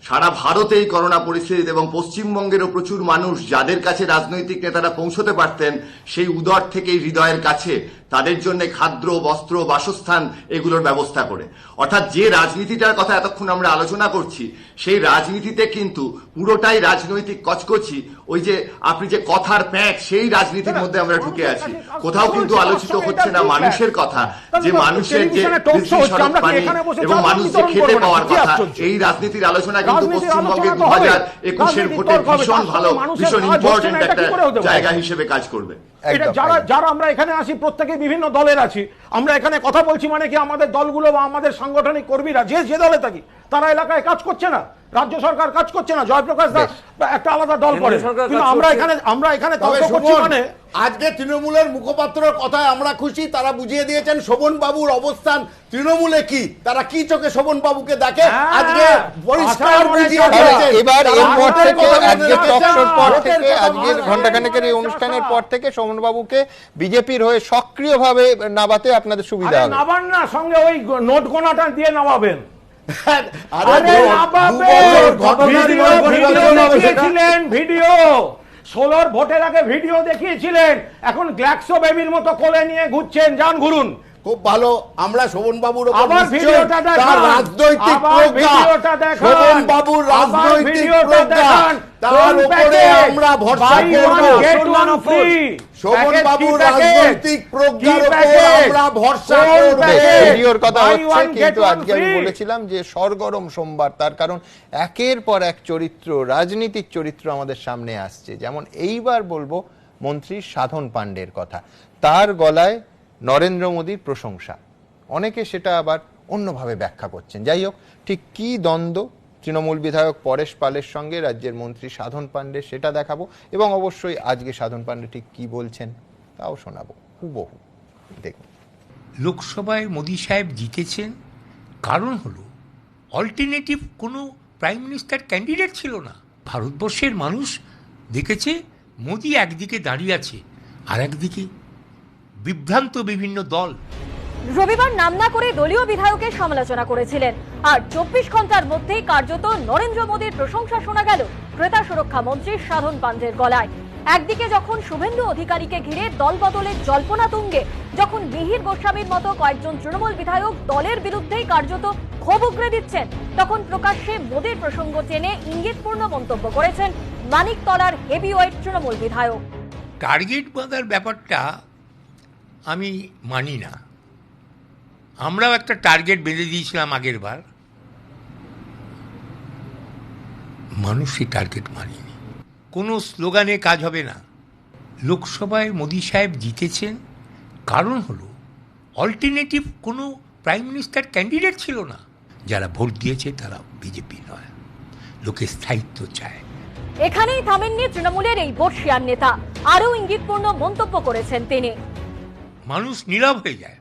সারা ভারতে এই করোনা পরিস্থিতিতে এবং পশ্চিমবঙ্গেরও প্রচুর মানুষ যাদের কাছে রাজনৈতিক নেতারা পৌঁছতে পারতেন, সেই উদর থেকেই হৃদয়ের কাছে তাদের জন্য খাদ্য, বস্ত্র, বাসস্থান এগুলোর ব্যবস্থা করে। অর্থাৎ যে রাজনীতিটার কথা এতক্ষণ আমরা আলোচনা করছি, সেই রাজনীতিতে কিন্তু পুরোটাই রাজনৈতিক কচকচি, ওই যে আপনি যে কথার প্যাঁচ, সেই রাজনীতির মধ্যে আমরা ঢুকে আছি। কোথাও কিন্তু আলোচিত হচ্ছে না মানুষের কথা, যে মানুষের যে সড়ক পানি এবং মানুষ যে খেতে পাওয়ার কথা, এই রাজনীতির আলোচনা কিন্তু পশ্চিমবঙ্গে 2021-এর ভোটে ভীষণ ভালো, ভীষণ ইম্পর্টেন্ট একটা জায়গা হিসেবে কাজ করবে। যারা আমরা এখানে আসি প্রত্যেকে বিভিন্ন দলের আছি, আমরা এখানে কথা বলছি মানে কি আমাদের দলগুলো বা আমাদের সাংগঠনিক কর্মীরা যে দলে থাকি তারা এলাকায় কাজ করছে না, রাজ্য সরকার কাজ করছে না, জয়প্রকাশ দাস একটা আলাদা দল করে, কিন্তু আমরা এখানে তর্ক করছি মানে। আজকে তৃণমূলের মুখপাত্রের কথায় আমরা খুশি, তারা বুঝিয়ে দিয়েছেন শোভনবাবুর অবস্থান তৃণমূলে কি, তারা কি চোখে শোভনবাবুকে দেখে আজকে পরিষ্কার বুঝিয়ে দিয়েছে। এবার এরপর থেকে আজকে টকশোর পর থেকে, আজকের ঘণ্টাখানেকের এই অনুষ্ঠানের পর থেকে শোভনবাবুকে বিজেপির হয়ে সক্রিয়ভাবে নামাতে আপনাদের সুবিধা হবে। নামান না, সঙ্গে ওই নোট গোনাটা দিয়ে নামাবেন। ভিডিও 16 ভোটের আগে ভিডিও দেখিয়েছিলেন, এখন গ্ল্যাক্সো বেবির মতো কোলে নিয়ে ঘুরছেন, যান ঘুরুন। খুব ভালো, আমরা শোভনবাবুর আবার ভিডিওটা দেখান, রাজনৈতিক শোভনবাবুর রাজনৈতিক প্রজ্ঞা, তার উপরে আমরা ভরসা করব। শোভনবাবুর রাজনৈতিক প্রজ্ঞার উপর আমরা ভরসা করব। ভিডিওর কথা হচ্ছে, কিন্তু আজকে আমি বলেছিলাম যে সরগরম সোমবার, তার কারণ একের পর এক চরিত্র, রাজনীতিক চরিত্র আমাদের সামনে আসছে। যেমন এইবার বলবো মন্ত্রী সাধন পাণ্ডের কথা, তার গলায় নরেন্দ্র মোদীর প্রশংসা, অনেকে সেটা আবার অন্যভাবে ব্যাখ্যা করছেন। যাই হোক, ঠিক কি দ্বন্দ্ব তৃণমূল বিধায়ক পরেশ পালের সঙ্গে রাজ্যের মন্ত্রী সাধন পাণ্ডে, সেটা দেখাবো, এবং অবশ্যই আজকে সাধন পাণ্ডে ঠিক কি বলছেন তাও শোনাবো হুবহু। দেখুন, লোকসভায় মোদী সাহেব জিতেছেন, কারণ হলো অল্টারনেটিভ কোনো প্রাইম মিনিস্টার ক্যান্ডিডেট ছিল না। ভারতবর্ষের মানুষ দেখেছে মোদী একদিকে দাঁড়িয়ে আছে, আর একদিকে বিভ্রান্ত বিভিন্ন দল। রবিবার নাম না করে দলীয় বিধায়কের সমালোচনা করেছিলেন, আর 24 ঘন্টার মধ্যেই কার্যত নরেন্দ্র মোদীর প্রশংসা শোনা গেল ক্রেতা সুরক্ষা মন্ত্রী সাধন পাণ্ডের গলায়। একদিকে যখন শুভেন্দু অধিকারীকে ঘিরে দল বদলের জল্পনা তুঙ্গে, যখন মিহির গোস্বামীর মতো কয়েকজন তৃণমূল বিধায়ক দলের বিরুদ্ধেই কার্যত ক্ষোভ উগরে দিচ্ছেন, তখন প্রকাশ্যে মোদীর প্রসঙ্গ টেনে ইঙ্গিতপূর্ণ মন্তব্য করেছেন মানিকতলার হেভিওয়েট তৃণমূল বিধায়ক। টার্গেট বাঁধার ব্যাপারটা আমি মানি না। আমরাও একটা টার্গেট বেঁধে দিয়েছিলাম আগের বার, মানুষ সেই টার্গেট মানেনি। কোনো স্লোগানে কাজ হবে না। লোকসভায় মোদি সাহেব জিতেছেন, কারণ হলো অল্টারনেটিভ কোনো প্রাইম মিনিস্টার ক্যান্ডিডেট ছিল না। যারা ভোট দিয়েছে তারা বিজেপি নয়, লোকে স্থায়িত্ব চায়। এখানেই থামেননি তৃণমূলের এই বর্ষিয়ান নেতা, আরও ইঙ্গিতপূর্ণ মন্তব্য করেছেন তিনি। মানুষ নীরব হয়ে যায়,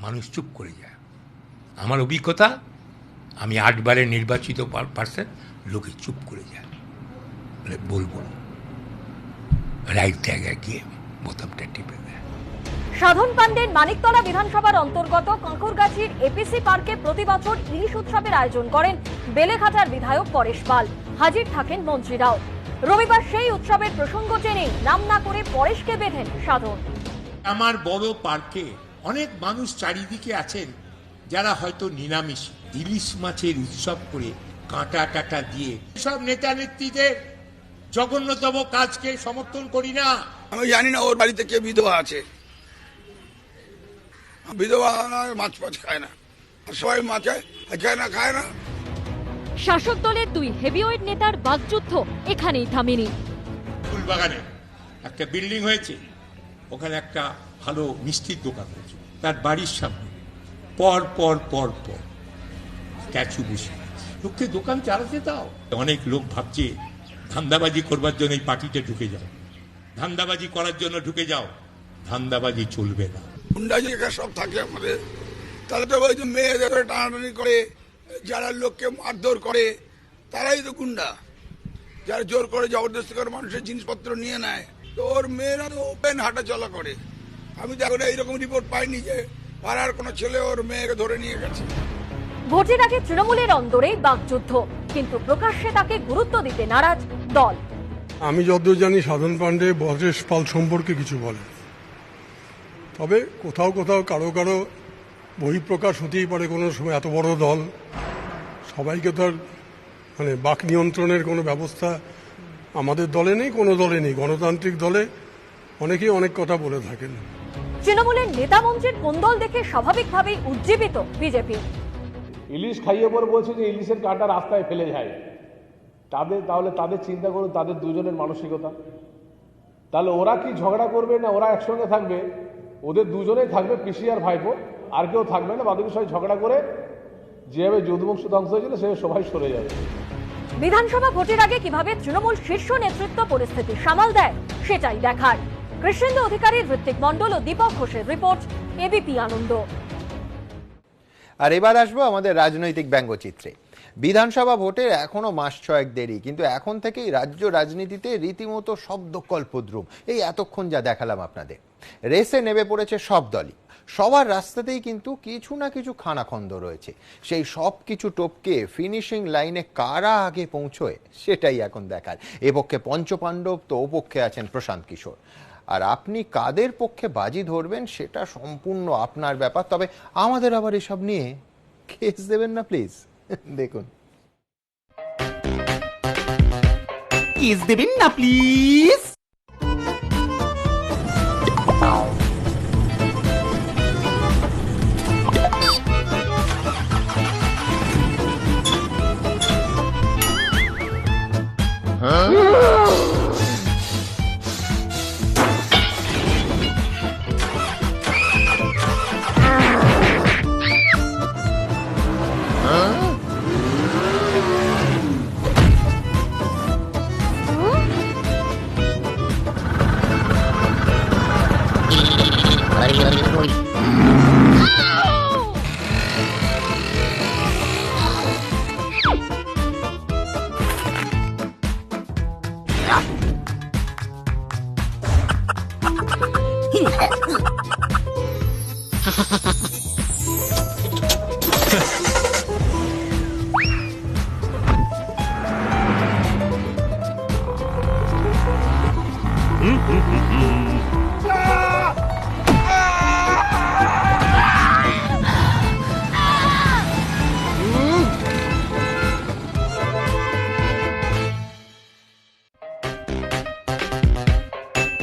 মানুষ চুপ করে যায়। আমার অভিজ্ঞতা, আমি 8 বারের নির্বাচিত পার্সন, লোকে চুপ করে যায়, বলে বলবো না, রাইট জায়গায় গিয়ে বোতামটা টিপে দেয়। সাধন পাণ্ডের মানিকতলা বিধানসভার অন্তর্গত কাঁকরগাছির এপিসি পার্কে প্রতি বছর ইলিশ উৎসবের আয়োজন করেন বেলেঘাটার বিধায়ক পরেশ পাল। হাজির থাকেন মন্ত্রীরাও। রবিবার সেই উৎসবের প্রসঙ্গ টেনে নাম না করে পরেশকে বেঁধেন সাধন। আমার বড় পার্কে অনেক মানুষ চারিদিকে আছেন যারা হয়তো নিরামিষ, ইলিশ মাছের উৎসব করে কাঁটা টাটা দিয়ে সব নেতা নেত্রীদের জঘন্যতম কাজকে সমর্থন করি না। আমি জানি না ওর বাড়িতে কে বিধবা আছে। বিধবা মাছ ফাছ খায় না, সবাই মাছ খায় না। শাসক দলের 2 হেভিওয়েট নেতার বাকযুদ্ধ এখানেই থামেনি। ফুলবাগানে একটা বিল্ডিং হয়েছে, ওখানে একটা ভালো মিষ্টির দোকান হয়েছে, তার বাড়ির সামনে পর পর পর পর স্ট্যাচু বসে। লোককে দোকান চালাতে দাও। অনেক লোক ভাবছে ধান্দাবাজি করবার জন্য এই পার্টিতে ঢুকে যাও, ধান্দাবাজি করার জন্য ঢুকে যাও। ধান্দাবাজি চলবে না। গুন্ডাজি সব থাকে আমাদের, তাহলে তো ওই যে মেয়েদের টানাটানি করে, যারা লোককে মারধর করে তারাই তো গুন্ডা। যারা জোর করে জবরদস্তি করে মানুষের জিনিসপত্র নিয়ে নেয়, তো ওর মেয়েরা তো ওপেন হাঁটা চলা করে। আমি তো এখন এইরকম রিপোর্ট পাইনি যে পাড়ার কোনো ছেলে ওর মেয়েকে ধরে নিয়ে গেছে। ভোটের আগে তৃণমূলের অন্দরেই বাকযুদ্ধ, কিন্তু প্রকাশ্যে তাকে গুরুত্ব দিতে নারাজ দল। আমি যতদূর জানি সাধন পাণ্ডে পরেশ পাল সম্পর্কে কিছু বলেন, তবে কোথাও কোথাও কারো কারো বহিঃপ্রকাশ হতেই পারে। কোনো সময় এত বড় দল, সবাইকে তো আর মানে বাক নিয়ন্ত্রণের কোনো ব্যবস্থা আমাদের দলে নেই, কোনো দলে নেই। গণতান্ত্রিক দলে অনেকেই অনেক কথা বলে থাকেন। তৃণমূলের নেতা মন্ত্রীর কোন্দল দেখে স্বাভাবিকভাবেই উজ্জীবিত বিজেপি। ইলিশ খাইয়ে পরে বলছে যে ইলিশের কাঁটা রাস্তায় ফেলে যায়, তাহলে তাদের চিন্তা করুন, তাদের দুজনের মানসিকতা। তাহলে ওরা কি ঝগড়া করবে না ওরা একসঙ্গে থাকবে? ওদের দুজনেই থাকবে, পিসি আর ভাইপো, আর কেউ থাকবে না। বাদী বিষয় ঝগড়া করে যেভাবে যদুবংশ ধ্বংস হয়েছিল সেভাবে সবাই সরে যাবে। বিধানসভা ভোটের আগে কিভাবে তৃণমূল শীর্ষ নেতৃত্ব পরিস্থিতি সামাল দেয় সেটাই দেখার। কৃষ্ণেন্দু অধিকারী, ঋত্বিক মণ্ডল ও দীপক ঘোষের রিপোর্ট, এবিপি আনন্দ। আর এবার আসবো আমাদের রাজনৈতিক ব্যঙ্গচিত্রে। বিধানসভা ভোটের এখনো মাস 6 দেরি, কিন্তু এখন থেকেই রাজ্য রাজনীতিতে রীতিমতো শব্দকল্পদ্রুম। এই এতক্ষণ যা দেখালাম আপনাদের, রেসে নেমে পড়েছে সব দলই। সবার রাস্তাতেই কিন্তু কিছু না কিছু খানাখন্দ রয়েছে। সেই সব কিছু টপকে ফিনিশিং লাইনে কারা আগে পৌঁছয় সেটাই এখন দেখার। এ পক্ষে পঞ্চপাণ্ডব, তো ও পক্ষে আছেন প্রশান্ত কিশোর। আর আপনি কাদের পক্ষে বাজি ধরবেন সেটা সম্পূর্ণ আপনার ব্যাপার। তবে আমাদের আবার এসব নিয়ে কেস দেবেন না প্লিজ। দেখুন, কেস দেবেন না প্লিজ।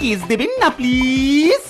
কেস দেবেন না প্লিজ